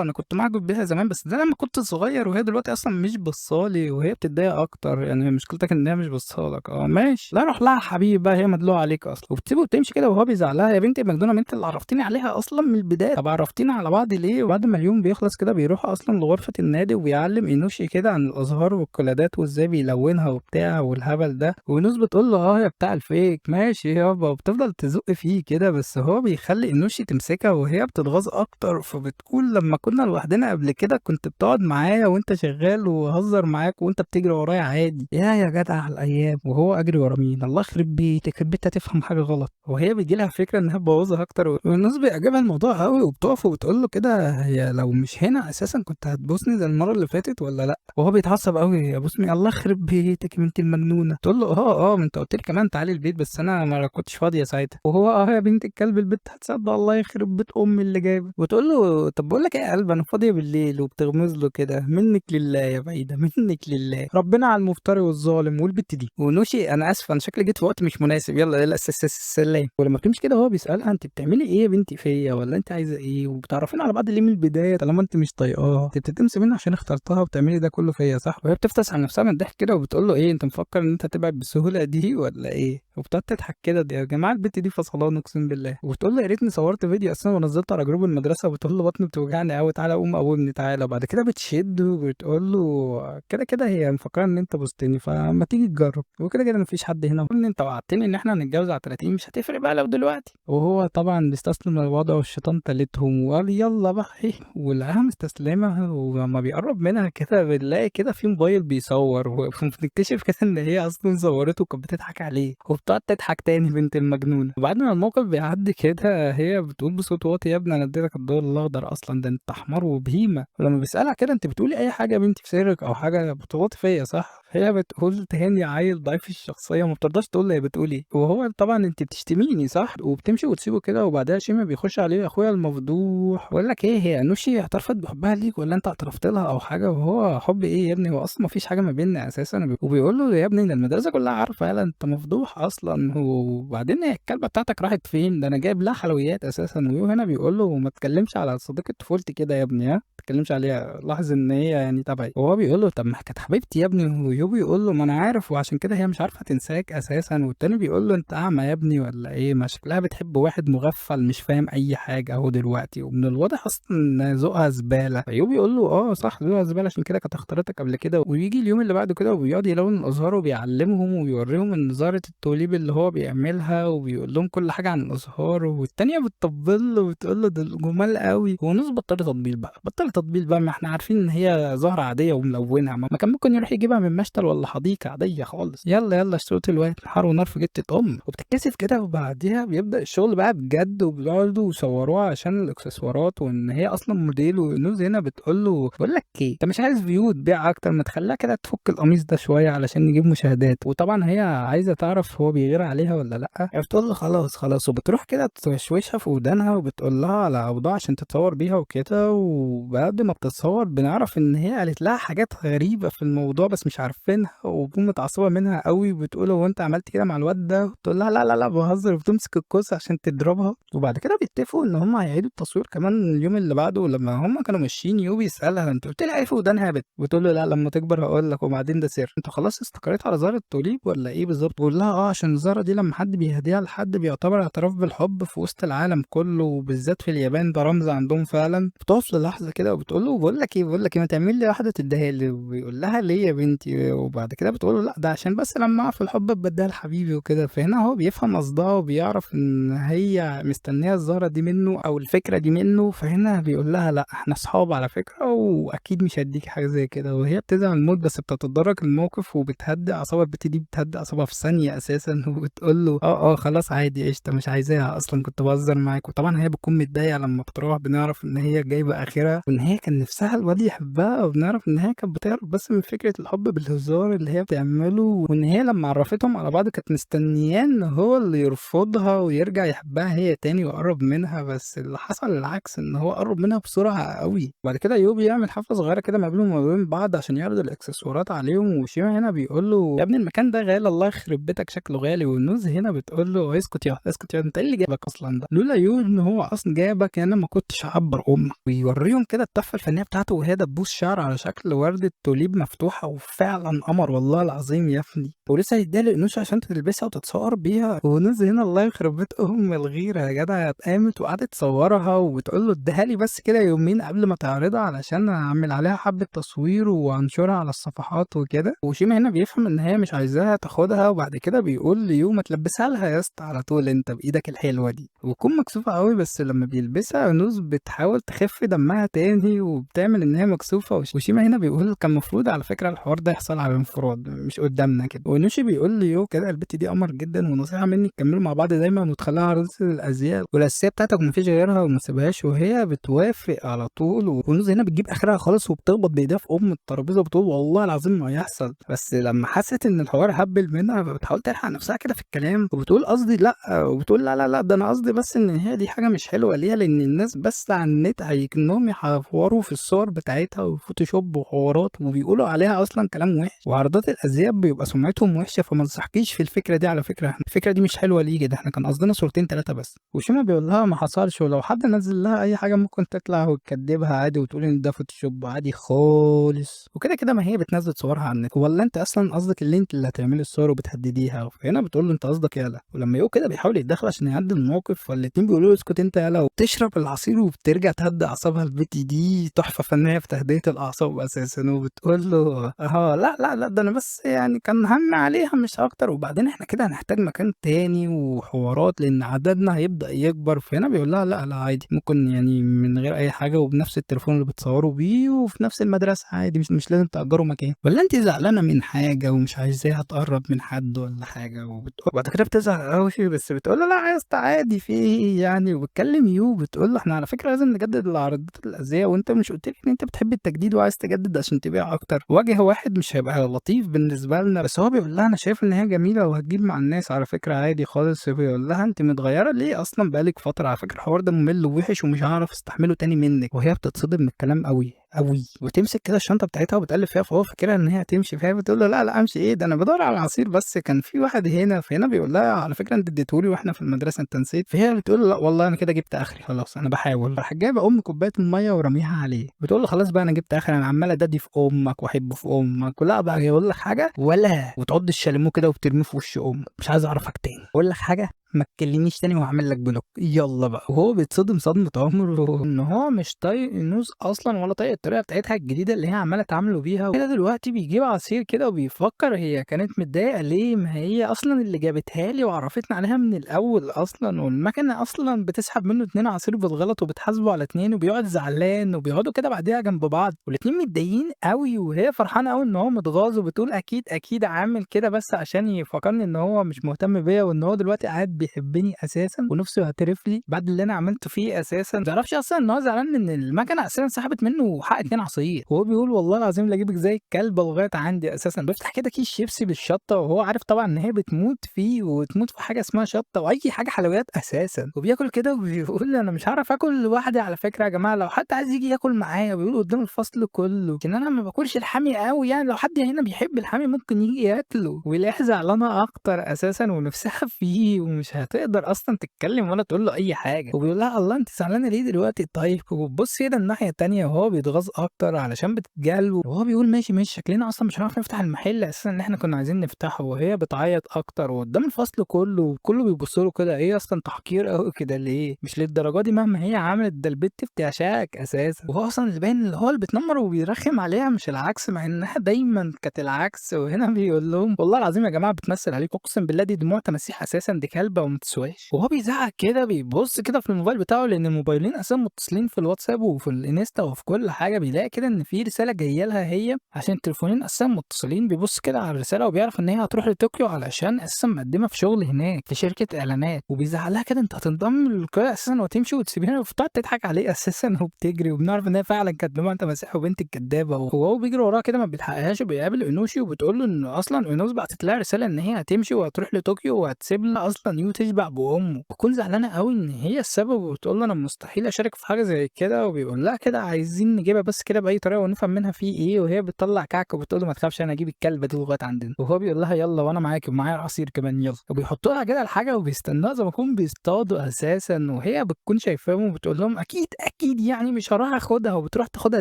انا كنت معجب بيها زمان بس ده لما كنت صغير، وهي دلوقتي اصلا مش بصالي وهي بتتضايق اكتر. يعني مشكلتك ان هي مش بصالك ماشي لا روح لها حبيبي بقى هي مدلوعه عليك اصلا. وبتسيبه وتمشي كده وهو بيزعلها يا بنتي مجنونه، ما انت اللي عرفتيني عليها اصلا من البدايه. طب عرفتينا على بعض ليه. وبعد ما اليوم بيخلص كده بيروح اصلا لغرفه النادي وبيعلم اينوشي كده عن الازهار والقلادات وازاي بيلونها وبتاع والهبل ده. ونوس بتقول له يا بتاع الفيك ماشي يابا، وبتفضل تزق فيه كده بس هو بيخلي اينوشي تمسكها وهي بتتغاظ اكتر. فبتقول لما كنا لوحدنا قبل كده كنت بتقعد معايا وانت شغال وهزر معاك وانت بتجري ورايا عادي يا جدع على الايام. وهو اجري ورا مين الله يخرب بيتك البت هتفهم حاجه غلط. وهي بيجي لها فكره انها تبوظها اكتر، والناس بيعجبها الموضوع قوي وبتقف وبتقول له كده هي لو مش هنا اساسا كنت هتبوسني زي المره اللي فاتت ولا لا. وهو بيتعصب قوي يا بوسني الله يخرب بيتك يا بنت المجنونه. تقول له ما انت قلت لي كمان تعالي البيت بس انا ما كنتش فاضيه ساعتها. وهو يا بنت الكلب البت هتصدق الله يخرب بيت امي اللي جايبه. وتقول له طب بقول لك ايه يا قلب انا فاضيه بالليل، وبتغمز له كده منك لله يا بعيده منك لله ربنا على المفتري والظالم والبت دي. ونوشي انا اسف انا شكلي جيت في وقت مش مناسب يلا يلا السلام. ولما بتمشي كده هو بيسالها انت بتعملي ايه يا بنتي فيا ولا انت عايزه ايه، وبتعرفين على بعض ليه من البدايه طالما انت مش طايقاها، انت بتتمسي مني عشان اخترتها وبتعملي ده كله فيا صح. وهي بتفتح على نفسها من الضحك كده وبتقول له ايه انت مفكر ان انت هتبعد بالسهوله دي ولا ايه. وبتقعد تضحك كده دي يا جماعه البت دي فصلان اقسم بالله. وبتقول له يا ريتني صورت فيديو اصلا ونزلته على جروب المدرسه. وبتقول له بطني بتوجعني قوي تعالى قوم قومني تعالى. وبعد كده بتشده وبتقول له كده كده هي مفكره ان انت بوستني فما تيجي تجرب، وكده كده مفيش حد هنا ان انت وعدتني ان احنا هنتجوز على 30 مش هتفرق بقى لو دلوقتي. وهو طبعا بيستسلم للوضع والشيطان تالتهم وقال يلا بقى ايه. ولقاها مستسلمه ولما بيقرب منها كده بنلاقي كده في موبايل بيصور وبنكتشف كده ان هي اصلا صورته وكانت بتضحك عليه. وبتقعد تضحك تاني بنت المجنونه. وبعد ما الموقف بيعدي كده هي بتقول بصوت واطي يا ابني انا اديتك الضوء الاخضر اصلا ده انت حمار وبهيمه. ولما بيسالها كده انت بتقولي اي حاجه يا بنتي في سرك او حاجه بتغلطي فيا صح، هي بتقول تهاني عيل ضعيف الشخصيه وما بترضاش تقول له هي بتقول ايه. وهو طبعا انت بتشتميني صح، وبتمشي وتسيبه كده. وبعدها شيما بيخش عليه اخويا المفضوح بيقول لك ايه هي انوشي اعترفت بحبها ليك ولا انت اعترفت لها او حاجه. وهو حب ايه يا ابني هو اصلا ما فيش حاجه ما بيننا اساسا. وبيقول له يا ابني ده المدرسه كلها عارفه يالا انت مفضوح اصلا. وبعدين هي الكلبه بتاعتك راحت فين ده انا جايب لها حلويات اساسا. ويو هنا بيقول له ما تتكلمش على صديقه طفولتي كده يا ابني ما تتكلمش عليها لاحظ ان هي يعني تبعي. وهو بيقول له طب ما كانت حبيبتي يا ابني. يو بيقول له ما انا عارف، وعشان كده هي مش عارفه تنساك اساسا. والتاني بيقول له انت اعمى يا ابني ولا ايه؟ ما شكلها بتحب واحد مغفل مش فاهم اي حاجه اهو دلوقتي، ومن الواضح اصلا ان ذوقها زباله. فيو بيقول له اه صح ذوقها زباله، عشان كده كانت اختارتك قبل كده. ويجي اليوم اللي بعده كده وبيقعد يلون الازهار وبيعلمهم وبيوريهم ان زهره التوليب اللي هو بيعملها، وبيقول لهم كل حاجه عن الازهار. والتانيه بتطبل له وبتقول له دول جمال قوي. ونص بطل تطبيل بقى، بطل تطبيل بقى، ما احنا عارفين ان هي زهره عاديه وملونه، ما كان ممكن يروح يجيبها من مشتل ولا حديقه عاديه خالص. يلا يلا اشتروت الواد حار ونار في جتة وبتتكسف كده. وبعديها بيبدا الشغل بقى بجد، وبيقعدوا يصوروها عشان الاكسسوارات، وان هي اصلا موديل. ونوز هنا بتقول له بقول لك ايه، انت مش عايز فيو تبيع اكتر؟ ما تخليها كده تفك القميص ده شويه علشان نجيب مشاهدات. وطبعا هي عايزه تعرف هو بيغير عليها ولا لا. بتقول له خلاص خلاص، وبتروح كده تشوشها في ودانها وبتقول لها على اوضاع عشان تتصور بيها وكده. وبعد ما بتتصور بنعرف ان هي قالت لها حاجات غريبه في الموضوع بس مش عارفينها، وبتكون متعصبه منها قوي. وبتقول هو انت عملت كده مع الواد ده؟ بتقول لها لا لا لا بهزر، وبتمسك الكوس عشان تضربها. وبعد كده بيتفقوا ان هم هيعيدوا التصوير كمان اليوم اللي بعده. ولما هم كانوا ماشيين يو بيسالها انت قلت لي ايه في ودانها يا بت؟ بتقول له لا لما تكبر هقول لك، وبعدين ده سر. انت خلاص استقريت على زهره التوليب ولا ايه بالظبط؟ بقول لها اه عشان الزهره دي لما حد بيهديها لحد بيعتبر اعتراف بالحب في وسط العالم كله، وبالذات في اليابان ده رمز عندهم فعلا. بتقف للحظه كده وبتقول له بقول لك ايه ما تعمل لي واحده تديها لي. وبيقول لها ليه يا بنتي؟ وبعد كده بتقول له لا ده عشان بس لما اقع في الحب بديها لحبيبي وكده. فهنا هو بيفهم قصدها وبيعرف ان هي مستنيه الزهره دي منه او الفكره دي منه. فهنا بيقول لها لا احنا اصحاب على فكره، واكيد مش هديكي حاجه زي كده. وهي بتزعل الموت بس بتتدرج الموقف وبتهدي اعصابها. البت دي بتهدي اعصابها في ثانيه اساسا وبتقول له اه خلاص عادي قشطه مش عايزاها اصلا كنت بهزر معاك. وطبعا هي بتكون متضايقه لما بتروح. بنعرف ان هي جايبه اخرها وان هي كان نفسها الواد يحبها، وبنعرف ان هي كانت بتعرف بس من فكره الحب بالهزار اللي هي بتعمله. وان هي لما عرفتهم على بعض كانت مستنياه ان هو اللي يرفضها ويرجع يحبها هي تاني ويقرب منها. بس اللي حصل العكس، ان هو قرب منها بسرعه قوي. وبعد كده يوبي يعمل حفله صغيره كده ما بينهم وما بين بعض عشان يعرض الاكسسوارات عليهم. وشيما هنا بيقول له يا ابني المكان ده غالي الله يخرب بيتك شكله غالي. والنوز هنا بتقول له اسكت يا اسكت يا انت ايه اللي جابك اصلا ده؟ لولا يو ان هو اصلا جابك انا ما كنتش هعبر امك. ويوريهم كده التحفه الفنيه بتاعته وهي دبوس شعر على شكل ورده توليب مفتوحه، وفعلا قمر والله العظيم يا ابني. ولسه هيديها لانوش عشان تلبسها وتتصور بيها. ونوز هنا الله يخرب بيت الغيره يا جدع قامت وقعدت تصورها وبتقول له اديها لي بس كده يومين قبل ما تعرضها علشان اعمل عليها حبه تصوير وانشرها على الصفحات وكده. وشيما هنا بيفهم ان هي مش عايزاها تاخدها. وبعد كده بيقول ليو ما تلبسها لها يا اسطى على طول انت بايدك الحلوه دي. وبتكون مكسوفه قوي بس لما بيلبسها نوز بتحاول تخف دمها تاني وبتعمل ان هي مكسوفه. وشيما هنا بيقول كان المفروض على فكره الحوار ده يحصل على انفراد مش قدامنا كده. ونوشي بيقول ليو كده البت دي قمر جدا ونصيحه مني تكملوا مع بعض دايما وتخليها عروسه الازياء والاساسيه بتاعتك ومفيش غيرها وما تسيبهاش. وهي بتوافق على طول. ونوز هنا بتجيب اخرها خالص وبتخبط بايديها في الترابيزه وبتقول والله العظيم ما هيحصل. بس لما حست ان الحوار هبل منها بتحاول تلحق نفسها كده في الكلام وبتقول قصدي لا. وبتقول لا لا لا ده انا قصدي بس ان هي دي حاجه مش حلوه ليها، لان الناس بس على النت هيكنهم يحوروا في الصور بتاعتها وفوتوشوب وحوارات وبيقولوا عليها اصلا كلام وحش. وعرضات الازياء بيبقى سمعتهم وحشه. فما تنصحكيش في الفكره دي على فكره، الفكره دي مش حلوه ليكي، ده احنا كان قصدنا صورتين ثلاثه بس. وشيما بيقول لها ما حصلش، ولو حد نزل لها اي حاجه ممكن تطلع وتكدبها عادي وتقول ان ده فوتوشوب عادي خالص. وكده كده ما هي بتنزل صورها على النت. ولا انت اصلا قصدك اللي انت اللي هتعملي الصور وبتهدديها؟ فهنا بتقول له انت قصدك يالا. ولما يو كده بيحاول يتدخل عشان يعدي الموقف فالاتنين بيقولوا له اسكت انت يالا. وبتشرب العصير وبترجع تهدي اعصابها. البت دي تحفه فنيه في تهدئه الاعصاب اساسا. وبتقول له اه لا لا لا ده انا بس يعني كان هم عليها مش اكتر، وبعدين احنا كده هنحتاج مكان تاني وحوارات لان عددنا هيبدا يكبر. فهنا بيقول لها لا لا عادي ممكن يعني من غير اي حاجه وبنفس التليفون اللي بتصوروا بيه وفي نفس المدرسه عادي مش لازم تأجروا مكان. ولا انت زعلانه من حاجه ومش عايزاها تقرب من حد ولا حاجه؟ وبعد كده بتزعل قوي بس بتقول له لا عايز عادي في ايه يعني. وبتكلم يو بتقول له احنا على فكره لازم نجدد العرضات الازياء وانت مش قلت لي ان انت بتحب التجديد وعايز تجدد عشان تبيع اكتر؟ وجه واحد مش هيبقى لطيف بالنسبه لنا. بس هو بيقول لها انا شايف ان هي جميله وهتجيب مع الناس على فكره عادي خالص. بيقول لها انت متغيره ليه اصلا بقالك فتره؟ على فكره الحوار ده ممل ووحش ومش هعرف استحمله تاني منك. وهي بتتصدم من الكلام قوي أوي، وتمسك كده الشنطة بتاعتها وبتقلِّب فيها، فهو فاكرها إن هي هتمشي، فهي بتقول له: "لأ، لأ أمشي إيه، ده أنا بادوّر على العصير بس كان في واحد هنا." فهنا بيقول لها: "على فكرة أنت ادّيته لي وإحنا في المدرسة، أنت نسيت؟" فهي بتقول له: "لأ والله أنا كده جِبت آخري خلاص، أنا باحاول." راحت جايبة كوباية المَيّة وراميها عليه، بتقول له: "خلاص بقى أنا جِبت آخري، أنا عمّالة أدادي في أمك وأحب في أمك، ولأ بقى أقول لك حاجة ولا." وتعض الشاليمو كده وبترميه في وش أمه، "مش عايزة أعرفك تاني، أقول لك حاجة ما تكلمنيش تاني وهاعمل لك بلوك." يالّا بقى، وهو بيتصدم صدمة عمره إن هو مش طايق النوس أصلًا ولا طايق الطريقة بتاعتها الجديدة اللي هي عمّالة تعامله بيها، كده دلوقتي بيجيب عصير كده وبيفكر هي كانت متضايقة ليه، ما هي أصلًا اللي جابتها لي وعرّفتني عليها من الأول أصلًا، والمكنة أصلًا بتسحب منه 2 عصير بالغلط وبتحاسبه على 2 وبيقعد زعلان وبيقعدوا كده بعديها جنب بعض والاتنين متضايقين أوي، وهي فرحانة أوي إن هو متغاظ وبتقول أكيد، أكيد عامل كده بس عشان يفكرني إن هو مش مهتم بيّا وإن هو دلوقتي قاعد بيحبني أساسًا ونِفْسه يعترف لي بعد اللي أنا عملته فيه أساسًا، ما تعرفش أصلًا إن هو زعلان إن المكنة أساسًا سحبت منه حق 2 عصير، وهو بيقول والله العظيم لاجيبِك زي الكلبة لغاية عندي أساسًا، بيفتح كده كيس شيبسي بالشطة وهو عارف طبعًا إن هي بتموت فيه وتموت في حاجة اسمها شطة وأي حاجة حلويات أساسًا، وبياكل كده وبيقول أنا مش هاعرف آكل لوحدي على فكرة يا جماعة، لو حد عايز ييجي ياكل معايا، بيقول قدّام الفصل كله، لكن أنا ما باكلش الحامي أوي يعني، لو حد هنا بيحب الحامي ممكن ييجي ياكله، ويلاقيها زعلانة أكتر أساسًا ونِفْسها فيه ومش هتقدر أصلًا تتكلم ولا تقول له أي حاجة، وبيقول لها: "الله أنتِ زعلانة ليه دلوقتي طيب؟" وبتبُص كده الناحية التانية وهو بيتغاظ أكتر علشان بتتجاهله، وهو بيقول: "ماشي، ماشي." شكلنا أصلًا مش هنعرف نفتح المحل أساسًا اللي إحنا كنا عايزين نفتحه، وهي بتعيط أكتر وقدّام الفصل كله، وكله بيبُص له كده، إيه أصلًا تحقير أوي كده ليه؟ مش للدرجة دي مهما هي عملت، ده البت بتعشقك أساسًا، وهو أصلًا اللي باين اللي هو اللي بيتنمر وبيرخم عليها مش العكس، مع إنها دايمًا كانت العكس، وهنا بيقول لهم: "والله العظيم يا جماعة بتمثل عليكم، أقسم بالله دي دموع تماسيح أساسًا، دي كلبة وما تسواش." وهو بيزعق كده بيبُص كده في الموبايل بتاعه لأن الموبايلين أساسًا متصلين في الواتساب وفي الإنستا وفي كل حاجة، بيلاقي كده إن في رسالة جاية لها هي عشان التليفونين أساسًا متصلين، بيبُص كده على الرسالة وبيعرف إن هي هتروح لطوكيو علشان أساسًا مقدمة في شغل هناك في شركة إعلانات، وبيزعق لها كده أنتِ هتنضمي للقاء أساسًا وتمشي وتسيبينا، وبتقعد تضحك عليه أساسًا وبتجري، وبنعرف إن هي فعلًا كانت دموع تماسيح وبنت الكدابة، وهو بيجري وراها كده ما بيلحقهاش وبيقابل إينوشي وبتقول له إن أصلًا إينوس بعتت لها رسالة إن هي هتمشي وهتروح لطوكيو وهتسيب لها أصلًا يو تشبع بأمه، بتكون زعلانة أوي إن هي السبب وبتقول له أنا مستحيل أشارك في حاجة زي كده، وبيقول لها كده عايزين نجيبها بس كده بأي طريقة ونفهم منها في إيه، وهي بتطلّع كعك وبتقول له ما تخافش أنا هاجيب الكلبة دي لغاية عندنا، وهو بيقول لها يالّا وأنا معاكِ ومعايا العصير كمان يالّا، وبيحطوا لها كده الحاجة وبيستنوها زي ما يكونوا بيصطادوا أساسًا، وهي بتكون شايفاهم وبتقول لهم أكيد، أكيد يعني مش هاروح آخدها، وبتروح تاخدها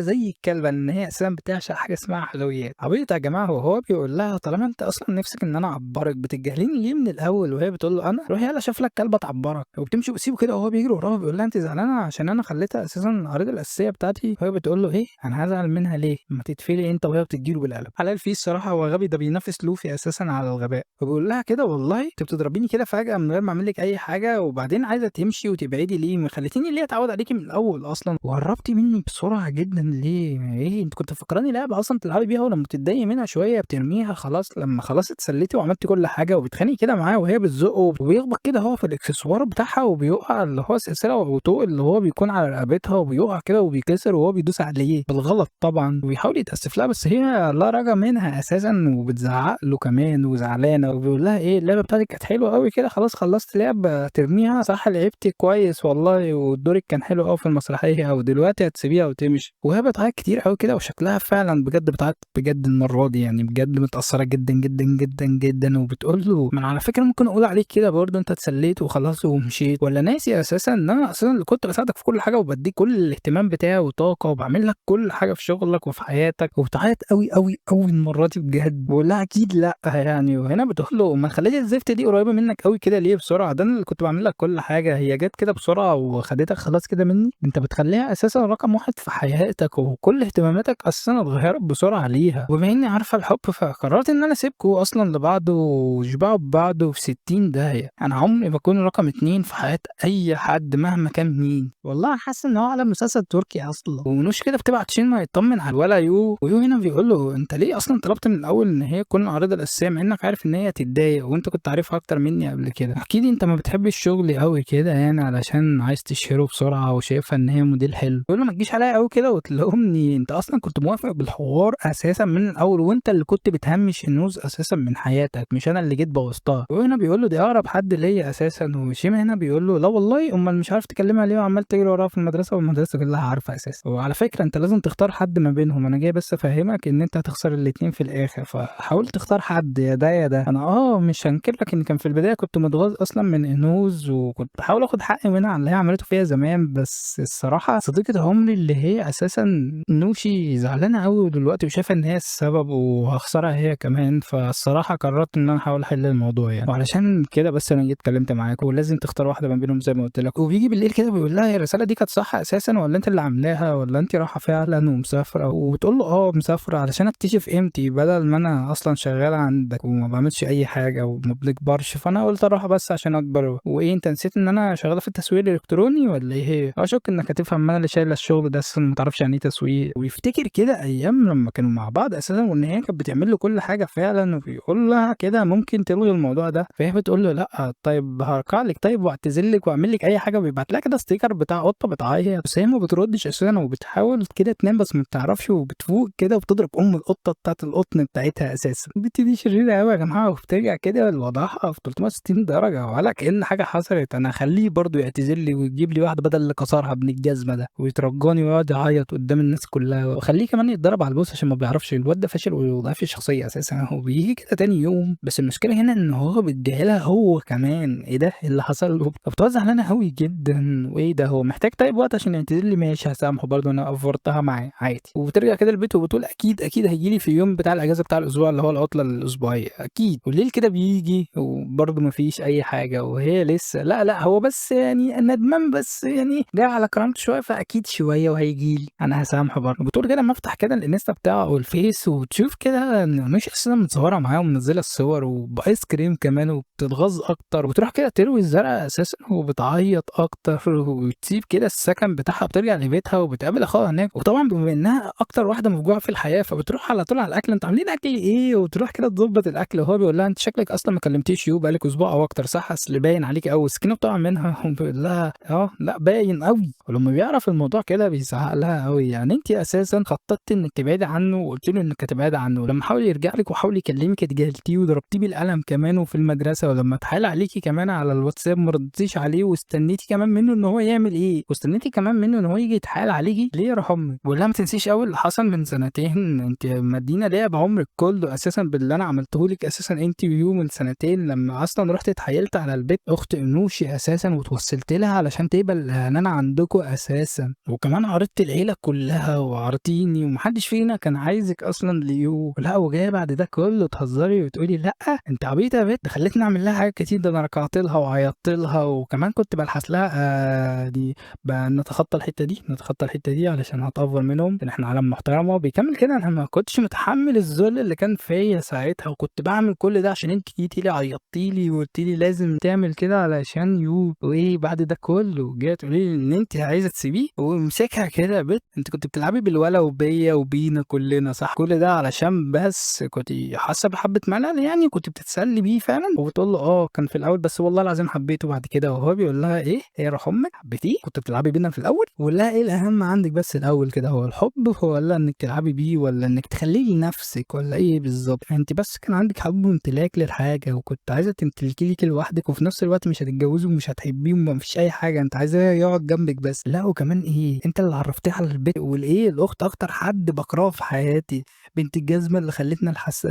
زي الكلبة لإن هي أساسًا بتعشق حاجة اسمها حلويات، عبيط يا جماعة وهو بيقول لها طالما أنتِ أصلًا نِفْسِك إن أنا أعبّرِك بتتجاهليني ليه من الأول؟ وهي بتقول له أنا؟ روح يالّا شوف لك كلبة تعبّرك، وبتمشي وبتسيبه كده وهو بيجري وراها بيقول لها أنتِ زعلانة عشان أنا خليتها أساسًا العريضة الأساسية بتاعتي؟ وهي بتقول له إيه؟ أنا هازعل منها ليه؟ ما تتفلي أنت وهي بتدّي له بالقلم، حلال فيه الصراحة هو غبي ده بينافس لوفي أساسًا على الغباء، فبيقول لها كده والله أنتِ بتضربيني كده فجأة من غير ما أعمل لِك أي حاجة، وبعدين عايزة تمشي وتبعدي ليه؟ ما خليتيني ليه أتعود عليكِ من الأول أصلًا، وقرّبتِ مني بسرعة جدًا ليه؟ إيه أنتِ كنتِ مفكراني لعبة أصلًا تلعبي بيها ولمّا تتضايقي منها شوية بترميها خلاص، لمّا خلاص اتسليتِ وعملتِ كل حاجة وبتتخانقي كده معاه وهي بتزقه وبيخبط كده هو في الإكسسوار بتاعها وبيقع اللي هو السلسلة وطوق اللي هو بيكون على رقبتها وبيقع كده وبيتكسر وهو بيدوس عليه بالغلط طبعًا، وبيحاول يتأسف لها بس هي لا رجا منها أساسًا وبتزعق له كمان وزعلانة وبيقول لها إيه اللعبة بتاعتِك كانت حلوة أوي كده خلاص خلصتِ لعب ترميها؟ صح لعبتِ كويس والله ودورِك كان حلو أوي في المسرحية ودلوقتي هتسيبيها وتمشي، وهي بتعيط كتير أوي كده وشكلها فعلًا بجد بتعيط بجد المرة دي يعني بجد متأثرة جدًا، جدًا، جدًا، جدًا، وبتقول له ما أنا على فكرة ممكن أقول عليك كده برضه أنت اتسليت وخلاص ومشيت والّا ناسي أساسًا إن أنا أساسًا اللي كنت باساعدك في كل حاجة وبادّيك كل الاهتمام بتاعي وطاقة وباعمل لك كل حاجة في شغلك وفي حياتك، وبتعيط أوي، أوي، أوي المرة دي بجد، باقول لها أكيد لأ يعني، وهنا بتقول له أُمّال خلّيتِ الزفت دي قريبة منك أوي كده ليه بسرعة؟ ده أنا اللي كنت باعمل لك كل حاجة، هي جات كده بسرعة وخدتك خلاص كده مني؟ أنت بتخلّيها أساسًا رقم 1 في حياتك وكل اهتماماتك أساسًا اتغيّرت بسرعة ليها، وبما إني عارفة الحب فقررت إن أنا أسيبكم أصلًا لبعض واشبعوا ببعض وفي 60 داهية، أنا عمري ما أكون رقم 2 في حياة أي حد مهما كان مين، والله حاسس إن هو على مسلسل تركي أصلًا، ونوش كده بتبعت شيماء يطمن على الولا يو، ويو هنا بيقول له أنت ليه أصلًا طلبت من الأول إن هي تكون العارضة الأساسية مع إنك عارف إن هي هتتضايق وأنت كنت عارفها أكتر مني قبل كده، أكيد أنت ما بتحبش شغلي أوي كده يعني علشان عايز تشهره بسرعة وشايفها إن هي موديل حلو، بيقول له ما تجيش عليَّ أوي كده وتلومني أنت أصلًا كنت موافق بالحوار أساسًا من الأول وأنت اللي كنت بتهمش النوز أساسًا من حياتك مش أنا اللي جيت بوظتها، وهنا بيقول له دي أقرب حد بيرد ليا اساسا، وشيماء هنا بيقول له لا والله، امال مش عارف تكلمها ليه وعمال تجري وراها في المدرسه والمدرسه كلها عارفه اساسا. وعلى فكره انت لازم تختار حد ما بينهم، انا جاي بس افهمك ان انت هتخسر الاتنين في الاخر، فحاول تختار حد يا ده يا ده. انا مش هنكر لك ان كان في البدايه كنت متغاظ اصلا من انوز، وكنت بحاول اخد حقي منها على اللي هي عملته فيها زمان، بس الصراحه صديقه عمري اللي هي اساسا نوشي زعلانه قوي دلوقتي وشايفه ان هي السبب وهخسرها هي كمان. فالصراحه قررت ان انا احاول احل الموضوع يعني، وعلشان كده بس انا جيت اتكلمت معاك، ولازم تختار واحده ما بينهم زي ما قلت لك. وبيجي بالليل كده بيقول لها هي الرساله دي كانت صح اساسا ولا انت اللي عاملاها ولا انت رايحه فعلا ومسافره؟ وبتقول له مسافره علشان اكتشف قيمتي بدل ما انا اصلا شغاله عندك وما بعملش اي حاجه وما بنكبرش. فانا قلت اروح بس عشان اكبر. وايه انت نسيت ان انا شغاله في التسويق الالكتروني ولا ايه؟ هي اشك انك هتفهم انا اللي شايله الشغل ده اساسا ما تعرفش يعني ايه تسويق. ويفتكر كده ايام لما كانوا مع بعض اساسا وان هي كانت بتعمل له كل حاجه فعلا، وبيقول لها كده ممكن تلغي الموضوع ده. فهي بتقول له لا طيب هرجع لك طيب واعتذر لك واعمل لك اي حاجه، وبيبعت لها كده ستيكر بتاع قطه بتعيط، بس هي ما بتردش اساسا وبتحاول كده تنام بس ما بتعرفش، وبتفوق كده وبتضرب القطه بتاعت القطن بتاعتها اساسا. البت دي شريره قوي يا جماعه، وبترجع كده لوضعها في 360 درجه ولا كأن حاجه حصلت. انا هخليه برضه يعتذر لي ويجيب لي واحده بدل اللي كسرها ابن الجزمه ده ويترجاني ويقعد يعيط قدام الناس كلها، وخليه كمان يتضرب على البوس عشان ما بيعرفش. الواد ده فاشل وضعيف الشخصيه اساسا. هو بيجي كده تاني يوم، بس المشكله هنا ان هو بيديها هو كمان. ايه ده اللي حصل له؟ فبتوزع زعلانه قوي جدا. وايه ده هو محتاج طيب وقت عشان يعتذر لي؟ ماشي هسامحه برضه، انا افورتها معاه عادي. وبترجع كده البيت وبتقول اكيد اكيد هيجي لي في اليوم بتاع الاجازه بتاع الاسبوع اللي هو العطله الاسبوعيه اكيد. والليل كده بيجي وبرضه مفيش اي حاجه، وهي لسه لا هو بس يعني ندمان، بس يعني جاي على كرامته شويه، فاكيد شويه وهيجي لي انا هسامحه برضه. بتقول كده لما افتح كده الانستا بتاعه او الفيس وتشوف كده ان مش اساسا متصوره معاه ومنزله الصور وبايس كريم كمان، وبتتغاظ اكتر وتروح كده تروي الزرع اساسا وبتعيط اكتر، وتسيب كده السكن بتاعها وبترجع لبيتها وبتقابل اخوها هناك. وطبعا بما انها اكتر واحده مفجوعه في الحياه فبتروح على طول على الاكل، انتوا عاملين اكل ايه؟ وتروح كده تظبط الاكل، وهو بيقول لها انت شكلك اصلا ما كلمتيش يو بقالك اسبوع او اكتر صح؟ اصل باين عليكي قوي السكينه بتقع منها. وبيقول لها لا باين قوي. ولما بيعرف الموضوع كده بيزعق لها قوي، يعني انت اساسا خططتي انك تبعدي عنه وقلت له انك هتبعدي عنه، لما حاول يرجع لك وحاول يكلمك اتجاهلتيه وضربتيه بالقلم كمان وفي المدرسه، ولما اتحايل عليكي كمان على الواتساب ما ردتيش عليه، واستنيتي كمان منه ان هو يعمل ايه، واستنيتي كمان منه ان هو يجي يتحايل عليكي ليه يا امك. بقول لها ما تنسيش قوي اللي حصل من سنتين، انت مدينه ليا بعمرك كله اساسا باللي انا عملته لك اساسا انت ويو من سنتين، لما اصلا رحت اتحايلت على البيت اخت انوشي اساسا وتوسلت لها علشان تقبل ان انا عندكم اساسا، وكمان عرضت العيله كلها وعرضتيني ومحدش فينا كان عايزك اصلا ليو. لا وجايه بعد ده كله تهزري وتقولي لا انت عبيطه يا بنت، ده خلتني اعمل لها حاجات كتير، ده انا ركعت لها وعيطت لها وكمان كنت بلحس لها دي نتخطى الحته دي علشان هتأفور منهم ان احنا عالم محترمه. وبيكمل كده انا ما كنتش متحمل الذل اللي كان فيا ساعتها، وكنت بعمل كل ده عشان انت جيتي لي عيطتي لي وقلت لي لازم تعمل كده علشان يو. وايه بعد ده كله جايه تقولي لي ان انت عايزه تسيبيه؟ ومسكها كده يا بت، انت كنت بتلعبي بالولا وبيا وبينا كلنا صح؟ كل ده علشان بس كنت حاسه بحبه ملل يعني، كنت بتتسلي بيه فعلا؟ وبتقول له كان في الاول بس والله العظيم حبيته بعد كده. وهو بيقول لها ايه هي روح امك حبيتيه؟ كنت بتلعبي بينا في الاول؟ ولا ايه الاهم عندك بس الاول كده، هو الحب ولا انك تلعبي بيه ولا انك تخليه لنفسك ولا ايه بالظبط؟ انت بس كان عندك حب وامتلاك للحاجه وكنت عايزه تمتلكي ليكي لوحدك، وفي نفس الوقت مش هتتجوزي ومش هتحبيه ومفيش اي حاجه، انت عايزاه يقعد جنبك بس. لا وكمان ايه انت اللي عرفتيه على البيت، والايه الاخت اكتر حد بكرهه في حياتي، بنت الجزمه اللي خلتنا الحس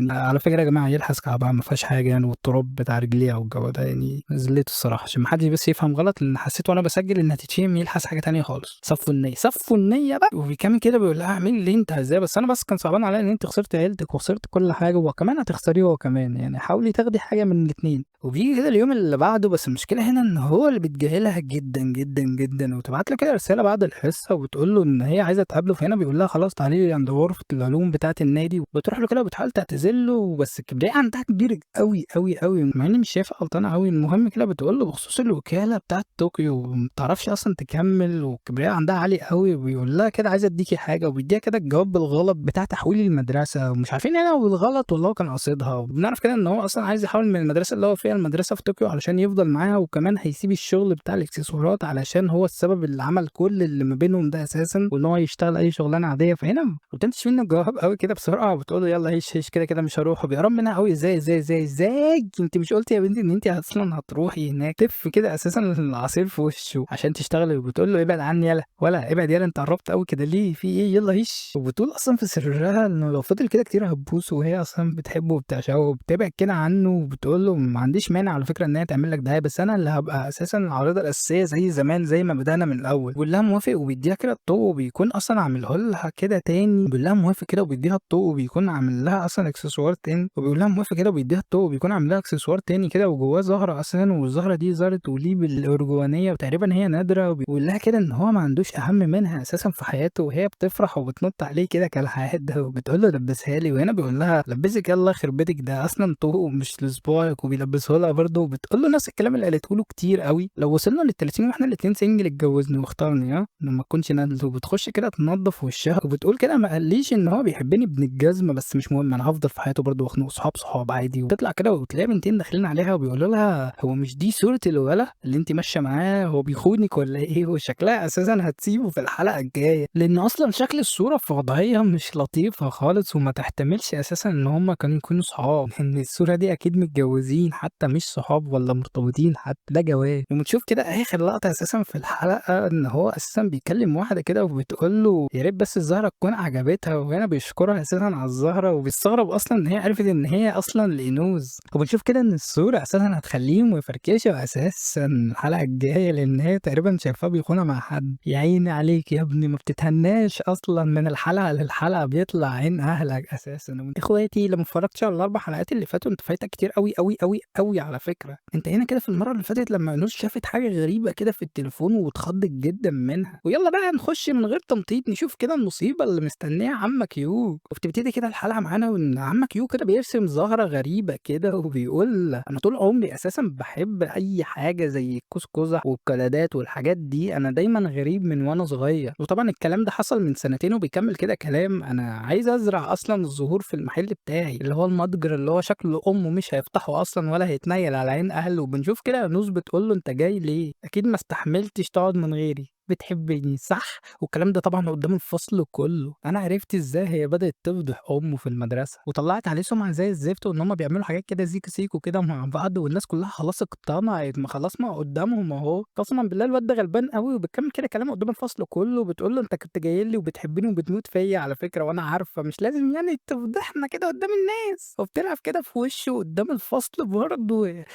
على فكره يا جماعه يلحس كعبها ما فيهاش حاجه يعني، والتراب بتاع رجليها والجو ده يعني نزلته الصراحه عشان ما حدش بس يفهم غلط، لان حسيت وانا بسجل انها تتشم يلحس حاجه تانية خالص. صفوا النيه بقى. وبيكمل كده بيقول لها اعملي اللي انت عايزاه، بس انا بس كان صعبان عليا ان انت خسرت عيلتك وخسرت كل حاجه وكمان هتخسريه هو كمان، يعني حاولي تاخدي حاجه من الاثنين. وبيجي كده اليوم اللي بعده، بس المشكله هنا ان هو اللي بيتجاهلها جدا جدا جدا، وتبعت له كده رساله بعد الحصه وبتقول له ان هي عايزه تقابله. فهنا بيقول لها خلاص تعالي لي عند غرفه العلوم بتاعه النادي، وبتروح له كده وبتحاول تعتذر له، بس الكبرياء عندها كبير قوي قوي قوي مع اني مش شايفها غلطانه قوي. المهم كده بتقول له بخصوص الوكاله بتاعه طوكيو وما بتعرفش اصلا تكمل والكبرياء عندها عالي قوي، وبيقول لها كده عايزه اديكي حاجه، وبيديها كده الجواب بالغلط بتاع تحويل المدرسه، ومش عارفين هنا هو بالغلط ولا هو كان قاصدها. وبنعرف كده ان هو اصلا عايز يحول من المدرسه اللي هو فيها فيها المدرسة في طوكيو علشان يفضل معاها، وكمان هيسيب الشغل بتاع الإكسسوارات علشان هو السبب اللي عمل كل اللي ما بينهم ده أساسًا، وإن هو يشتغل أي شغلانة عادية. فهنا ما بتنتش منه الجواب أوي كده بسرعة، وبتقول له يالّا هِش هِش كده مش هاروح، وبيقرب منها أوي. إزاي أنتِ مش قُلتِ يا بنتي إن أنتِ أصلًا هتروحي هناك؟ تِف كده أساسًا العصير في وشه عشان تشتغلي، وبتقول له ابعد عني يالا، ولا ابعد يالا أنت قربت أوي كده ليه، في إيه يالّا هِش. وبتقول أصلًا في سرها إنه لو فضل كده كتير هتبوسه، وهي أصلًا بتحبه وبتعشقه وبتبعد كده عنه، وبتقول له ما عنديش مانع على فكرة إن هي تعمل لك دعاية، بس أنا اللي هابقى أساسًا العارضة الأساسية زي زمان زي ما بدأنا من الأول. بيقول لها موافق وبيدّيها كده الطوق، وبيكون أصلًا عامله لها كده تاني. بيقول لها موافق كده وبيدّيها الطوق، وبيكون عامل لها أصلًا إكسسوار تاني، وبيقول لها موافق كده وبيدّيها الطوق، وبيكون عامل لها إكسسوار تاني كده وجواه زهرة أساسًا، والزهرة دي زهرة أوليب الأرجوانية، وتقريبًا هي نادرة. وبيقول لها كده إن هو ما عندوش أهم منها أساسًا في حياته، وهي بتفرح وبتنُط عليه كده كالعادة، وبتقول له لبّسها لي. وهنا بيقول لها لبّسِك يالّا يخرب بيتِك، ده أصلًا طوق مش لصباعِك، وبيلبّسه لها برضه، وبتقول له نفس الكلام اللي قالته له كتير أوي: لو وصلنا لل30 وإحنا الاتنين single اتجوّزني واختارني لمّا تكونش نادلة. وبتخش كده تنضّف وشّها، وبتقول كده ما قاليش إن هو بيحبني ابن الجزمة، بس مش مهم أنا هافضل في حياته برضه واخنقه، صحاب عادي. وتطلع كده وتلاقي بنتين داخلين عليها وبيقولوا لها: هو مش دي صورة الولا اللي أنتِ ماشية معاه، هو بيخونِك والّا إيه؟ وشكلها أساسًا هتسيبه في الحلقة الجاية، لإن أصلًا شكل الصورة في وضعية مش لطيفة خالص، وما تحتملش أساسًا إن هُم كانوا يكونوا صحاب، لإن الصورة دي أكيد متجوزين حتى مش صحاب ولا مرتبطين حتى، ده جواز. وبنشوف كده آخر لقطة أساسًا في الحلقة إن هو أساسًا بيكلم واحدة كده وبتقول له يا ريت بس الزهرة تكون عجبتها، وهنا بيشكرها أساسًا على الزهرة، وبيستغرب أصلًا إن هي عرفت إن هي أصلًا لإنوث. وبنشوف كده إن الصورة أساسًا هتخليهم يفركشوا أساسًا الحلقة الجاية، لإن هي تقريبًا شايفاه بيخونها مع حد. يا عيني عليك يا ابني، ما بتتهناش أصلًا من الحلقة للحلقة، بيطلع عين أهلك أساسًا. إخواتي لو ما اتفرجتش على ال4 حلقات اللي فاتوا أنت فايتك كتير أوي على فكرة. أنت هنا كده في المرة اللي فاتت لما نور شافت حاجة غريبة كده في التليفون واتخضت جدًا منها. ويلا بقى نخش من غير تمطيط نشوف كده المصيبة اللي مستنية عمك يو. وبتبتدي كده الحلقة معانا وإن عمك يو كده بيرسم زهرة غريبة كده، وبيقول أنا طول عمري أساسًا باحب أي حاجة زي القوس قزح والقلادات والحاجات دي، أنا دايمًا غريب من وأنا صغير. وطبعًا الكلام ده حصل من سنتين، وبيكمل كده كلام: أنا عايز أزرع أصلًا الزهور في المحل بتاعي، اللي هو المتجر اللي هو شكله أمه مش هيفتحه أصلًا ولا هيتنيل على عين أهله. وبنشوف كده نوس بتقول له أنت جاي ليه؟ أكيد ما استحملتش تقعد من غيري، بتحبني صح؟ والكلام ده طبعًا قدام الفصل كله. أنا عرفت إزاي هي بدأت تفضح أمه في المدرسة، وطلعت عليه سمعة زي الزفت، وإن هُم بيعملوا حاجات كده سيكو سيكو كده مع بعض، والناس كلها خلاص اقتنعت. ما خلاص ما قدامهم أهو. قسمًا بالله الواد ده غلبان أوي، وبتكمل كده كلام قدام الفصل كله، وبتقول له أنت كنت جاي لي وبتحبني وبتموت فيّا على فكرة وأنا عارفة، مش لازم يعني تفضحنا كده قدام الناس. وبتلعب كده في وشه قدام الفصل برضه. إيه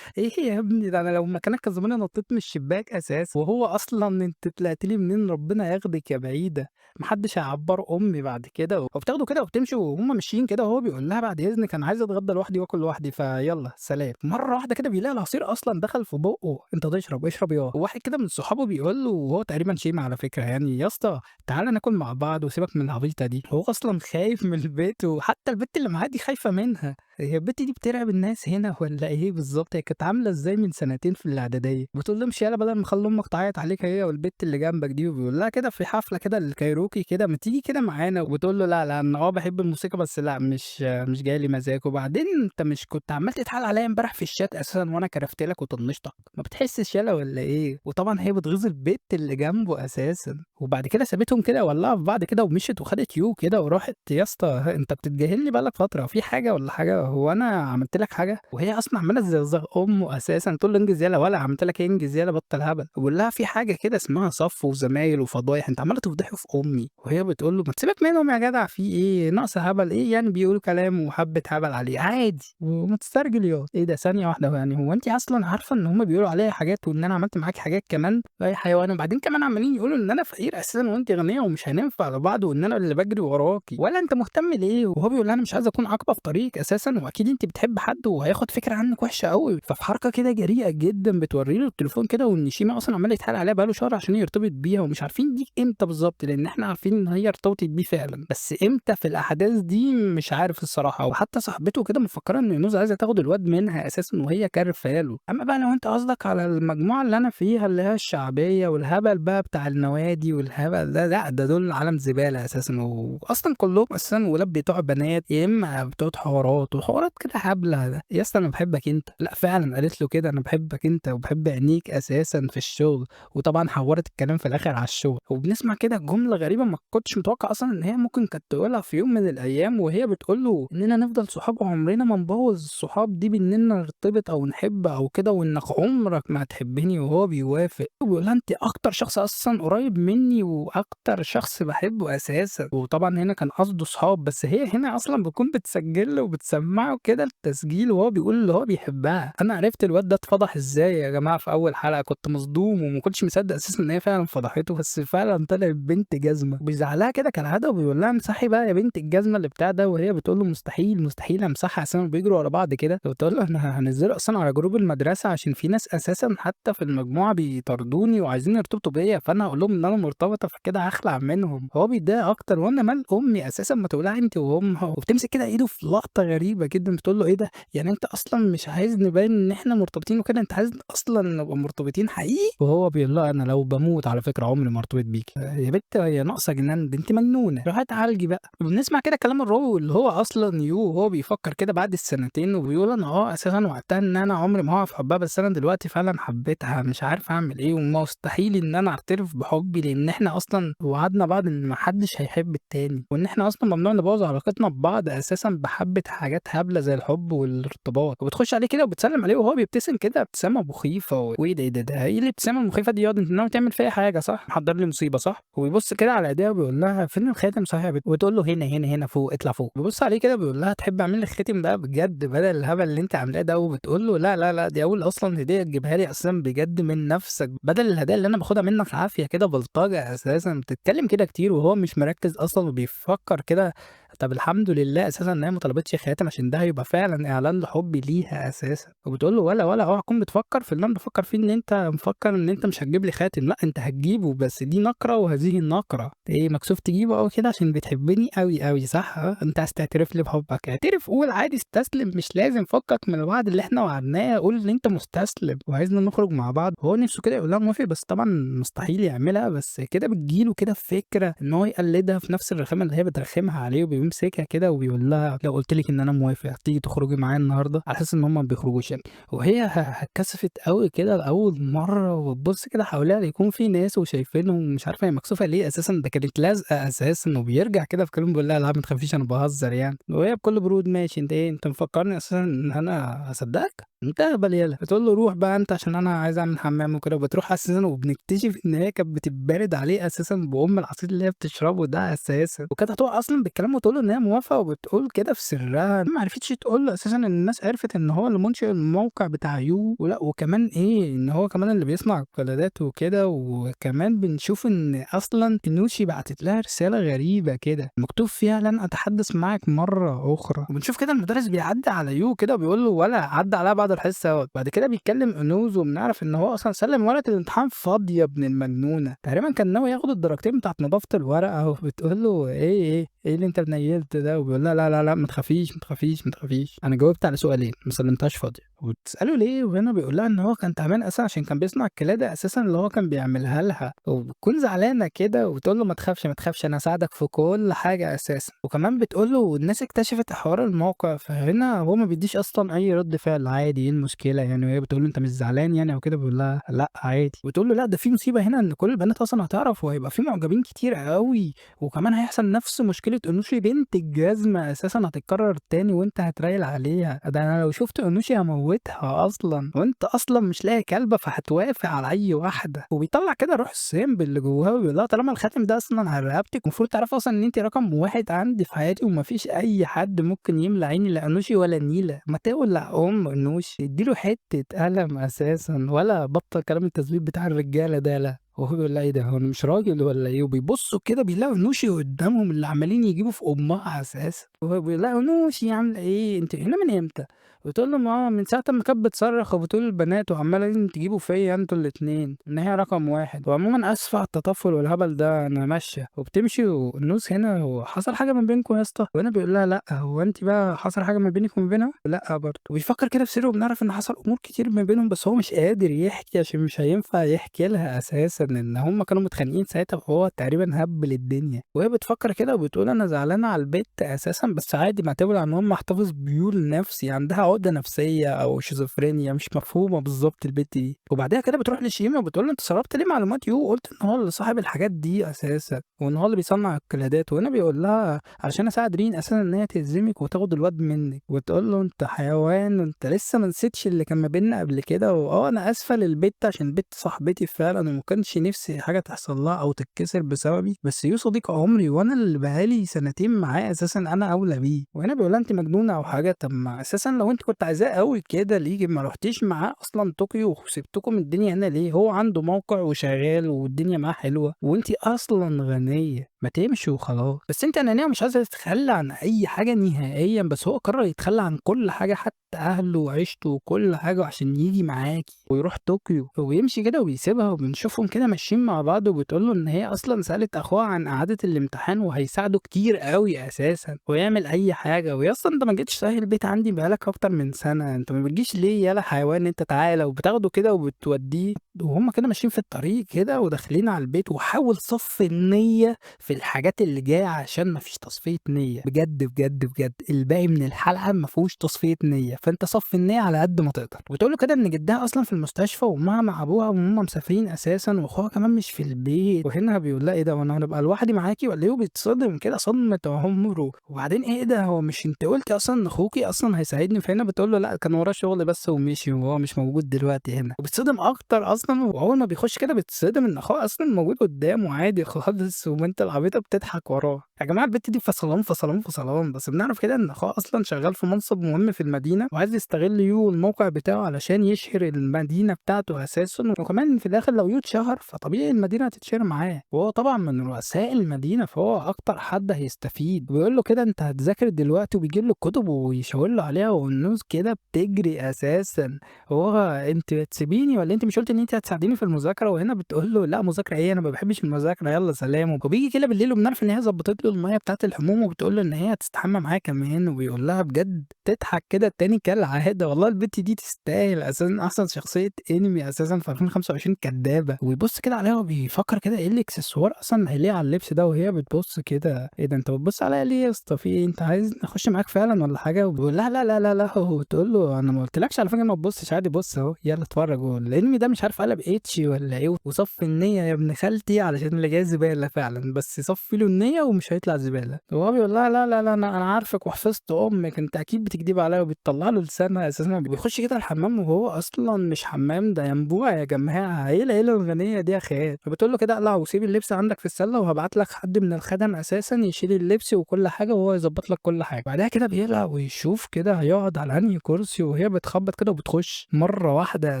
يا ابني، ده أنا لو مكانك كان زماني نطيت من الشباك أساسًا. وهو أصلًا أنتِ طلعتِ لي منين، ربنا ياخدِك يا بعيدة، ما حدش هيعبّر أمي بعد كده. وبتاخده كده وبتمشوا وهُم ماشيين كده، وهو بيقول لها بعد إذنِك أنا عايز أتغدى لوحدي وآكل لوحدي، فيالّا سلام. مرة واحدة كده بيلاقي العصير أصلًا دخل في بُقّه، أنت تشرب، اشرب ياه. وواحد كده من صحابه بيقول له، وهو تقريبًا شيما على فكرة يعني: يا اسطى تعالَ ناكل مع بعض وسيبك من العبيطة دي. هو أصلًا خايف من البت، وحتى البت اللي معاه دي خايفة منها. هي البت دي بترعب الناس هنا والّا إيه بالضبط؟ هي كانت عاملة إزاي من سنتين في الإعدادية؟ بتقول له امشي يالا بدل ما اخلّي أمك تعيط عليك هي والبت اللي جنبك دي. وبيقول لها كده في حفلة كده للكايروكي كده، ما تيجي كده معانا. وبتقول له لا أنا باحب الموسيقى بس لأ مش جاي لي مزاج. وبعدين أنت مش كنت عمّال تتحايل عليَّ امبارح في الشات أساسًا وأنا كرفت لك وطنشتك، ما بتحسش يالا والّا إيه؟ وطبعًا هي بتغيظ البت اللي جنبه أساسًا. وبعد كده سابتهم كده ولعوا في بعض كده ومشيت، وخدت يو كده وراحت: يا اسطى أنت بتتجاهلني بقى لك فترة، في حاجة والّا حاجة؟ هو أنا عملت لك حاجة؟ وهي أصلًا عمّالة تزغزغ أمه أساسًا، تقول له انجز يالا ولا عملت لك إيه، انجز يالا بطل هبل. وبيقول لها في حاجة كده اسمها صف وزمايل وفضايح، أنت عمّالة تفضحه في أمي. وهي بتقول له ما تسيبك منهم يا جدع، في إيه ناقصة هبل، إيه يعني بيقولوا كلام وحبة هبل عليه عادي وما تسترجل ياض. إيه ده ثانية واحدة، يعني هو أنتِ أصلًا عارفة إن هُم بيقولوا عليَّ حاجات وإن أنا عملت معاكِ حاجات كمان؟ يا حيوانة. وبعدين كمان عمالين يقولوا إن أنا فقير أساسًا وأنتِ غنية ومش هننفع لبعض، وإن أنا اللي باجري وراكِ، ولا أنت مهتم ليه؟ وهو بيقول لها أنا مش عايز أكون عقبة في طريقِك أساسًا، وأكيد أنتِ بتحبي حد وهياخد فكرة عنِك وحشة أوي. ففي حركة كده جريئة جدًا بتورّي له التليفون كده، وإن شيماء أصلًا عمّال يتحايل عليها بقى له شهر عشان يرتبط بيها، ومش عارفين دي إمتى بالضبط، لإن إحنا عارفين إن هي ارتبطت بيه فعلًا، بس إمتى في الأحداث دي مش عارف الصراحة. وحتى صاحبته كده مفكرة إن ينوز عايزة تاخد الواد منها أساسًا وهي كارفة له. أمّا بقى لو أنت قصدك على المجموعة اللي أنا فيها اللي هي الشعبية والهبل بقى بتاع النوادي والهبل ده، لأ ده دول عالم زبالة أساسًا، وأصلًا كلّهم أساسًا ولاد بتوع بنات، يا إما بتوع حوارات وحوارات كده هبلة ده. يا اسطى أنا باحبك أنت، لأ فعلًا قالت له كده أنا باحبك أنت وباحب عينيك أساسًا في الشغل، وطبعًا حوّرت الكلام في الآخر على الشغل، وبنسمع كده جملة غريبة ما كنتش متوقع أصلًا إن هي ممكن كانت تقولها في يوم من الأيام، وهي بتقول له إننا نفضل صحاب وعمرنا ما نبوّظ الصحاب دي بإننا نرتبط أو نحب أو كده، وإنك عمرك ما هتحبني، وهو بيوافق، وبيقول لها أنتِ أكتر شخص أصلًا قريب مني وأكتر شخص باحبه أساسًا، وطبعًا هنا كان قصده صحاب، بس هي هنا أصلًا بتكون بتسجّل له وبتسمّعه كده التسجيل وهو بيقول اللي هو بيحبها. أنا عرفت الواد ده اتفضح إزاي يا جماعة في أول حلقة، كنت مصدوم وما كنتش مصدق أساسًا إن هي فعلًا فضحته، بس فعلًا طلعت بنت جزمة، وبيزعق لها كده كالعادة وبيقول لها امسحي بقى يا بنت الجزمة اللي بتاع ده، وهي بتقول له مستحيل، مستحيل أمسحها أساسًا وبيجروا ورا بعض كده، وبتقول له إحنا هانزّله أصلًا على جروب المدرسة عشان في ناس أساسًا حتى في المجموعة بيطاردوني وعايزين يرتبطوا بيّا، فأنا هاقول لهم إن أنا مرتبطة فكده هاخلع منهم، هو بيتضايق أكتر وأنا مال أمي أساسًا ما تولعي أنتِ وهم، وبتمسك كده إيده في لقطة غريبة جدًا بتقول له إيه ده، يعني أنت أصلًا مش عايز نبين إن إحنا مرتبطين وكده، أنت عايز أصلًا نبقى مرتبطين حقيقي؟ وهو بيقول لها أنا لو باموت على فكرة عمري ما ارتبط بيكِ، يا بت هي ناقصة جنان، ده أنتِ مجنونة، روحي اتعالجي بقى. وبنسمع كده كلام الراوي اللي هو أصلًا وهو بيفكر كده بعد السنتين وبيقول أنا أساسًا وقتها إن أنا عمري ما هاقع في حبها، بس أنا دلوقتي فعلًا حبيتها، مش عارف أعمل إيه، ومستحيل إن أنا أعترف بحبي لإن إحنا أصلًا وعدنا بعض إن ما حدش هيحب التاني، وإن إحنا أصلًا ممنوع نبوظ علاقتنا ببعض أساسًا بحبة حاجات هبلة زي الحب والارتباط، وبتخش عليه كده وبتسلم عليه وهو بيبتسم كده ابتسامة مخيفة وإيه ده، إيه ده إيه الابتسامة المخيفة دي ياض أنت ناوي تعمل فيّا حاجة صح؟ محضر لي مصيبة صح؟ وبيبص كده على إيديها وبيقول لها فين الخاتم صحيح يا بت؟ وتقول له هنا هنا هنا فوق اطلع فوق، بيبص عليه كده بيقول لها تحبي أعمل لِك خاتم بقى بجد بدل الهبل اللي أنتِ عاملاه ده، وبتقول له لا، لا، لا دي أول أصلًا هدية تجيبها لي أساسًا بجد من نفسك، بدل الهدايا اللي أنا باخدها منك عافية كده بلطجة أساسًا، بتتكلم كده كتير وهو مش مركز أصلًا وبيفكر كده طب الحمد لله أساسًا إن هي ما طلبتش خاتم عشان ده هيبقى فعلًا إعلان لحبي ليها أساسًا، وبتقول له ولا اوعى تكون بتفكر في اللي أنا بافكر فيه إن أنت مفكر إن أنت مش هتجيب لي خاتم، لأ أنت هتجيبه بس دي نقرة وهذه نقرة، إيه مكسوف تجيبه أوي كده عشان بتحبني أوي، أوي صح أنت عايز تعترف لي بحبك، اعترف قُل عادي استسلم مش لازم فكك من الوعد اللي إحنا وعدناه، قُل إن أنت مستسلم وعايزنا نخرج مع بعض، هو نفسه كده يقول لها موافق بس طبعًا مستحيل يعملها، بس كده بتيجي له كده فكرة إن هو يقلدها في نفس الرخامة اللي هي بترخمها عليه وبيمسكها كده وبيقول لها لو قُلت لِك إن أنا موافق هتيجي تخرجي معايا النهارده؟ على أساس إن هُم ما بيخرجوش يعني، وهي اتكسفت أوي كده لأول مرّة وبتبُص كده حواليها يكون في ناس وشايفينهم ومش عارفة هي مكسوفة ليه أساسًا، ده كانت لازقة أساسًا وبيرجع كده في كلامه بيقول لها: "لا ما تخافيش أنا باهزر يعني." وهي بكل برود: "ماشي أنت إيه أنت مفكّرني أساسًا إن أنا هاصدّقك؟ أنت أهبل يالا." بتقول له: "روح بقى أنت عشان أنا عايزة أعمل حمام وكده." وبتروح أساسًا وبنكتشف إن هي كانت بتتبارد عليه أساسًا العصير اللي هي بتشربه ده أساسًا، وكانت هتقع أصلًا بالكلام وتقول له إن هي موافقة وبتقول كده في سرها، ما عرفتش تقول له أساسًا إن الناس عرفت إن هو اللي مُنشئ الموقع بتاع ولأ وكمان إيه، إن هو كمان اللي بيصنع القلادات وكده، وكمان بنشوف إن أصلًا نوشي بعتت لها رسالة غريبة كده مكتوب فيها لن أتحدث معك مرة أخرى، وبنشوف كده المدرس بيعدّي على كده وبيقول له ولا عدّى عليها بعد الحصة أهوّة، بعد كده بيكلم أنوز وبنعرف إن هو أصلًا سلِّم ورقة الامتحان فاضية يا ابن المجنونة، تقريبًا كان ناوي ياخد الدرجتين بتاعة نضافة الورقة وبتقول له إيه اللي أنت نيّلت ده؟ وبيقول لها لا ما تخافيش، ما تخافيش، ما تخافيش، أنا جاوبت على سؤالين ما سلمتهاش فاضية، وبتسأله ليه؟ وهنا بيقول لها إن هو كان تعبان أساسًا عشان كان بيصنع القلادة أساسًا اللي هو كان بيعملها لها، وبتكون زعلانة كده وبتقول له ما تخافش، ما تخافش أنا هاساعدك في كل حاجة أساسًا، وكمان بتقول له الناس اكتشفت حوار الموقع، فهنا هو ما بيدّيش أصلًا أي رد فعل عادي إيه المشكلة يعني، وهي بتقول له أنت مش زعلان يعني أو كده بيقول لها لأ عادي، وتقول له لأ ده في مصيبة هنا إن كل البنات أصلًا هتعرف وهيبقى في معجبين كتير أوي، وكمان هيحصل نفس مشكلة أنوشي بنت الجزمة أساسًا هتتكرر تاني وأنت هترايل عليها، ده أنا لو شُفت أنوشي هاموتها أصلًا، وأنت أصلًا مش لاقي كلبة فهتوافق على أي واحدة، وبيطلّع كده روح السِّمب اللي جواها وبيقول لها طالما الخاتم ده أصلًا على رقبتِك المفروض تعرفي أصلًا إن أنتِ رقم 1 عندي في حياتي وما فيش أي حد ممكن يملى عيني لا أنوشي ولا نيلة، ما تولع أنوشي، ادّي له حتة قلم أساسًا ولا بطّل كلام التزويق بتاع الرجالة ده لا. وهو بيقول لها إيه ده هو أنا مش راجل والّا إيه؟ وبيبصوا كده بيلاقوا نوشي قدّامهم اللي عمالين يجيبوا في أمها أساسًا، وهو بيقول لها: "نوشي عاملة إيه؟ أنتِ هنا من إمتى؟" بتقول له: "ما من ساعة أمّا كانت بتصرّخ وبتقول البنات وعمّالين تجيبوا فيّا أنتم الاتنين إن هي رقم 1 وعمومًا آسفة على التطفل والهبل ده أنا ماشية." وبتمشي والنوس هنا هو حصل حاجة ما بينكم يا اسطى؟ وهنا بيقول لها: "لأ." هو أنتِ بقى حصل حاجة ما بينِك وما بينها؟ لأ برضه. وبيفكر كده في سره وبنعرف إن حصل أمور كتير ما بينهم بس هو مش قادر يحكي عشان مش هينفع يحكي لها أساسًا. اساسا ان هم كانوا متخانقين ساعتها، وهو تقريبا هبل الدنيا، وهي بتفكر كده وبتقول انا زعلانه على البيت اساسا بس عادي معتبره ان هم محتفظ بيول نفسي، عندها عقده نفسيه او شيزوفرينيا مش مفهومه بالظبط البت دي. وبعدها كده بتروح لشيما وبتقول له انت سربت ليه معلومات يو، قلت ان هو اللي صاحب الحاجات دي اساسا وان هو اللي بيصنع القلادات. وهنا بيقول لها عشان اساعد رين اساسا ان هي تهزمك وتاخد الواد منك، وتقول له انت حيوان وانت لسه ما نسيتش اللي كان ما بيننا قبل كده، انا اسفه للبت عشان البت صاحبتي فعلا وما كانش نفسي حاجه تحصل لها او تتكسر بسببي، بس يو صديق عمري وانا اللي بقالي سنتين معاه اساسا انا اولى بيه. وهنا بيقول لها انت مجنونه او حاجه، طب ما اساسا لو انت كنت عايزاه قوي كده ليه ما رحتيش معاه اصلا طوكيو وسبتكم الدنيا هنا ليه؟ هو عنده موقع وشغال والدنيا معاه حلوه وانت اصلا غنيه، ما تمشي وخلاص. بس انت انانيه مش عايزه تتخلى عن اي حاجه نهائيا، بس هو قرر يتخلى عن كل حاجه حتى اهله وعيشته وكل حاجه عشان يجي معاكي ويروح طوكيو ويمشي كده وبيسيبها، وبنشوفهم كده ماشيين مع بعض وبتقول له ان هي اصلا سالت اخوها عن اعاده الامتحان وهيساعده كتير قوي اساسا ويعمل اي حاجه. ويا اصلا انت ما جيتش صحيح البيت عندي بقالك اكتر من سنه، انت ما بتجيش ليه يالا حيوان انت، تعالى. وبتاخده كده وبتوديه وهم كده ماشيين في الطريق كده وداخلين على البيت، وحاول صفي النيه في الحاجات اللي جايه عشان ما فيش تصفيه نيه، بجد بجد بجد الباقي من الحلقه ما فيهوش تصفيه نيه، فانت صفي النيه على قد ما تقدر. وتقول له كده ان جدها اصلا في المستشفى وامها مع ابوها وهم مسافرين اساسا واخوها كمان مش في البيت. وهنا بيقول لها ايه ده وانا هنبقى لوحدي معاكي ولا ايه؟ وبيتصدم كده صدمه عمره. وبعدين ايه ده هو مش انت قلتي اصلا ان اخوكي اصلا هيساعدني؟ فهنا بتقول له لا كان وراه شغل بس ومشي وهو مش موجود دلوقتي هنا. وبتصدم اكتر اصلا، واول ما بيخش كده بتصدم ان اخوه اصلا موجود قدامه عادي خالص وبنت العبيطه بتضحك وراه. يا جماعه البت دي فصلان فصلان فصلان. بس بنعرف كده ان اخوه اصلا شغال في منصب مهم في المدينه وعايز يستغل يو الموقع بتاعه علشان يشهر المدينه بتاعته اساسا، وكمان في الاخر لو يو اتشهر فطبيعي المدينه هتتشهر معاه، وهو طبعا من رؤساء المدينه فهو اكتر حد هيستفيد. وبيقول له كده انت هتذاكر دلوقتي وبيجيب له الكتب ويشاور له عليها والنوز كده بتجري اساسا. هو انت تسيبيني ولا انت مش قلت ان انت هتساعديني في المذاكره؟ وهنا بتقول له لا مذاكره ايه، انا ما بحبش المذاكره، يلا سلام. وبيجي كده بالليل وبنعرف ان هي ظبطت له الميه بتاعه الحموم وبتقول له ان هي هتستحمى معاه كمان، وبيقول لها بجد تضحك كده التاني كالعاده. والله البت دي تستاهل اساسا احسن شخصيه انمي اساسا في 2025، كدابه. ويبص كده عليها وبيفكر كده ايه الاكسسوار اصلا اللي هيليق على اللبس ده، وهي بتبص كده ايه ده انت بتبص عليا ليه يا اسطى، في ايه انت عايز نخش معاك فعلا ولا حاجه؟ وبيقول لها لا لا لا لا، هو تقول له انا ما قلتلكش على فكره ما تبصش عادي، بص اهو يلا اتفرج. الانمي ده مش عارف قلب اتش ولا ايه، وصفي النيه يا ابن خالتي علشان اللي جاي زباله فعلا، بس صفي له النيه ومش هيطلع زباله. وهو بيقول لها لا لا لا انا عارفك وحفظت امك، انت اكيد بتكدب عليا، وبتطلع له لسانها اساسا. بيخش كده الحمام وهو اصلا مش حمام، ده ينبوع يا جماعه، ايه العيله الغنيه دي يا خال. فبتقول له كده اقلع وسيب اللبس عندك في السله وهبعت لك حد من الخدم اساسا يشيل اللبس وكل حاجه وهو يظبط لك كل حاجه. بعدها كده بيقلع ويشوف كده هيقعد على انهي كرسي، وهي بتخبط كده وبتخش مره واحده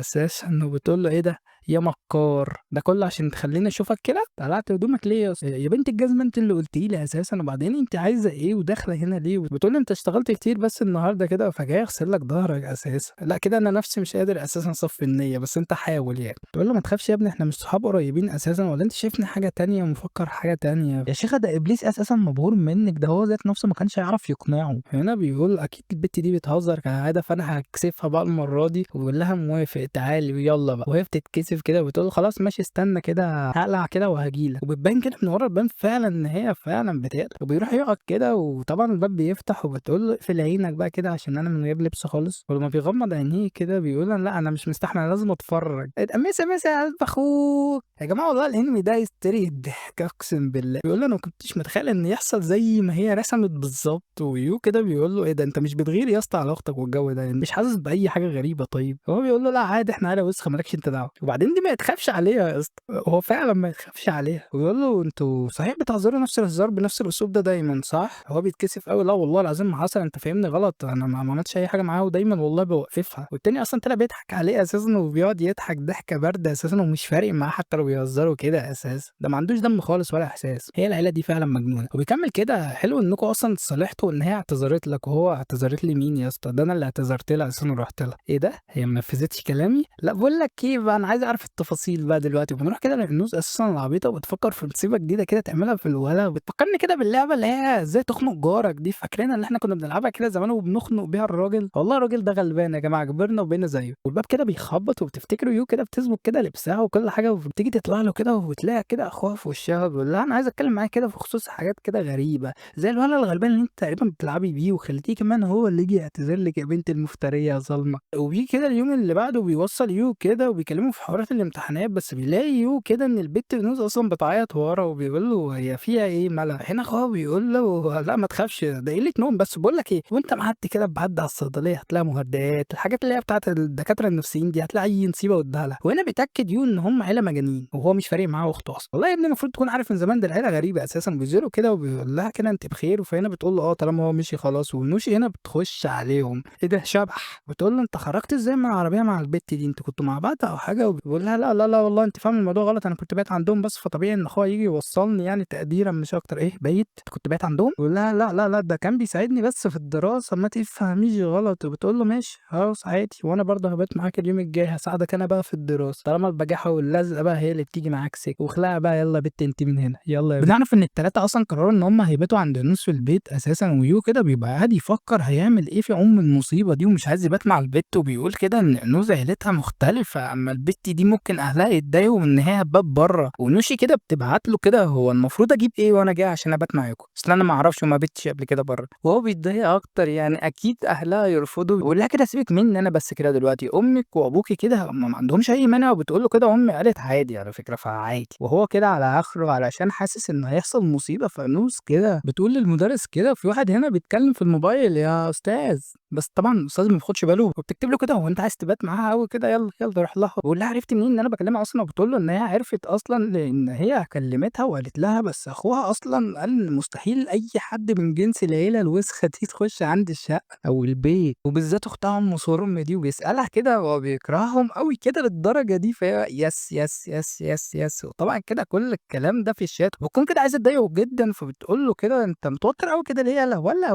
اساسا وبتقول له ايه ده يا مكار، ده كله عشان تخليني اشوفك كده؟ قلعت هدومك ليه يا بنت الجزمه، انت اللي قلتي لي اساسا، وبعدين انت عايزه ايه وداخله هنا ليه؟ بتقول لي انت اشتغلت كتير بس النهارده كده فجاي اغسل لك ظهرك اساسا. لا كده انا نفسي مش قادر اساسا اصفي النيه، بس انت حاول يعني. تقول له ما تخافش يا ابني احنا مش صحاب قريبين اساسا، ولا انت شايفني حاجه تانية ومفكر حاجه تانية؟ يا شيخه ده ابليس اساسا مبهور منك، ده هو ذات نفسه ما كانش يعرف يقنعه. هنا بيقول اكيد البت دي بتهزر كالعاده فانا هكسفها بقى المره دي، وبيقول لها موافق تعالي ويلا بقى. وهي بتتكسف كده وبتقول له خلاص ماشي استنى كده هقلع كده وهجيلك. وبتبان كده من ورا الباب فعلا ان هي فعلا بتقلع، وبيروح يقعد كده وطبعا الباب بيفتح وبتقول له اقفل عينك بقى كده عشان انا من غير لبس خالص. ولما بيغمض عينيه كده بيقول لا انا مش مستحمل أنا لازم اتفرج. اتقمصي مسا يا قلب اخوك. يا جماعه والله الانمي ده يستري الضحك اقسم بالله. بيقول له انا ما كنتش متخيل ان يحصل زي ما هي رسمت بالظبط. ويو كده بيقول له ايه ده انت مش بتغير يا اسطى على اختك والجو ده يعني مش حاسس باي حاجه غريبه؟ طيب هو بيقول له لا عادي احنا عيله وسخه مالكش انت دعوه. وبعدين دي ما يتخافش عليها يا اسطى، هو فعلا ما يتخافش عليها. ويقول له انتوا صحيح بتهزروا نفس الهزار بنفس الاسلوب ده دايما صح؟ هو بيتكسف قوي لا والله العظيم ما حصل، انت فاهمني غلط، انا ما عملتش اي حاجه معاها ودايما والله بوقفها. والتاني اصلا طلع بيضحك عليه اساسا وبيقعد يضحك ضحكه بارده اساسا ومش فارق معاه حتى لو بيهزروا كده اساسا، ده ما عندوش دم خالص ولا احساس. هي العيله دي فعلا مجنونه. وبيكمل كده حلو انكم اصلا صالحتوا ان هي اعتذرت لك، وهو اعتذرت لي مين يا اسطى؟ ده انا اللي اعتذرت لها اساسا ورحت لها. ايه ده هي ما نفذتش كلامي؟ لا بقول لك ايه بقى انا عايز اعرف عارف التفاصيل بقى دلوقتي. وبنروح كده للنوز اساسا العبيطه وبتفكر في مصيبه جديده كده تعملها في الولا، بتفكرني كده باللعبه اللي هي ازاي تخنق جارك دي، فاكرينها اللي احنا كنا بنلعبها كده زمان وبنخنق بيها الراجل. والله الراجل ده غلبان يا جماعه، كبرنا وبقينا زيه. والباب كده بيخبط وبتفتكروا يو كده بتظبط كده لبسها وكل حاجه، وبتيجي تطلع له كده وبتلاقي كده اخوها في وشها بيقول لها انا عايز اتكلم معاك كده في خصوص حاجات كده غريبه، زي الولد الغلبان اللي انت تقريبا بتلعبي بيه وخليتيه كمان هو اللي يجي يعتذر لك يا بنت المفتريه يا ظالمه. وبيجي كده اليوم اللي بعده بيوصل يو كده وبيكلمه في حوارات الامتحانات، بس بيلاقي يو كده ان البت نوز اصلا بتعيط ورا وبيقول له هي فيها ايه مالها. هنا اخوها بيقول له لا ما تخافش ده قله نوم بس، بقول لك ايه وانت معدي كده بعد على الصيدليه هتلاقي مهدئات، الحاجات اللي هي بتاعت الدكاتره النفسيين دي هتلاقي اي نصيبه واديها لها. وهنا بيتاكد يو ان هم عيله مجانين وهو مش فارق معاه اخته اصلا. والله يا ابني المفروض تكون عارف من زمان ده العيله غريبه اساسا. بيزوروا كده وبيقول لها كده انت بخير، فهنا بتقول له اه طالما هو مشي خلاص. ونوشي هنا بتخش عليهم ايه ده شبح، بتقول له انت خرجت ازاي من العربيه مع البت دي، انتوا كنتوا مع بعض او حاجه؟ وبيقول لها لا لا لا والله انت فاهم الموضوع غلط، انا كنت بايت عندهم بس، فطبيعي ان اخويا يجي يوصلني يعني تقديرا مش اكتر. ايه بايت كنت بايت عندهم؟ بيقول لها لا لا لا ده كان بيساعدني بس في الدراسه ما تفهميش غلط. وبتقول له ماشي خلاص عادي، وانا برضه هبات معاك اليوم الجاي هساعدك انا بقى في الدراسه، طالما البجاحه واللزقه بقى هي اللي بتيجي معاك سكه. واخلعها بقى يلا بت انت من هنا يلا. بنعرف ان الثلاثه اصلا قرروا ان هم هيباتوا عند نوس في البيت اساسا. ويو كده بيبقى قاعد يفكر هيعمل ايه في المصيبه دي ومش عايز يبات مع البت، وبيقول كده ان نوز عيلتها مختلفه، اما البت دي ممكن اهلها يتضايقوا من ان هي هتبات بره. ونوشي كده بتبعت له كده هو المفروض اجيب ايه وانا جاي عشان ابات معاكم، اصل انا ما اعرفش وما بيتش قبل كده بره. وهو بيتضايق اكتر يعني اكيد اهلها يرفضوا. ويقول لها كده سيبك مني انا بس كده دلوقتي، امك وابوكي كده هم ما عندهمش اي مانع. وبتقول له كده امي قالت عادي على فكره فعادي. وهو كده على اخره علشان حاسس انه هيحصل مصيبه. فنوس كده بتقول للمدرس كده في واحد هنا بيتكلم في الموبايل يا استاذ، بس طبعا الاستاذ ما بياخدش باله وبتكتب له كده هو انت عايز تبات معاها قوي كده يلا يلا روح لها. بقول لها عرفت منين ان انا بكلمها اصلا؟ وبتقول له ان هي عرفت اصلا لان هي كلمتها وقالت لها، بس اخوها اصلا قال إن مستحيل اي حد من جنس العيله الوسخه دي تخش عند الشقه او البيت، وبالذات اختها ام صرم دي. وبيسالها كده هو بيكرههم قوي كده للدرجه دي؟ فهي يس يس يس يس يس. وطبعا كده كل الكلام ده في الشات وبتكون كده عايزه تضايقه جدا. فبتقول له كده انت متوتر قوي كده ليه يلا ولا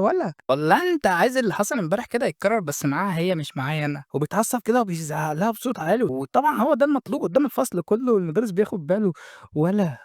والله انت عايز اللي حصل امبارح كده يتكرر بس معاها هي مش معايا انا. وبيتعصب كده وبيزعق لها بصوت عالي، وطبعا هو ده المطلوب قدام الفصل كله والمدرس بياخد باله.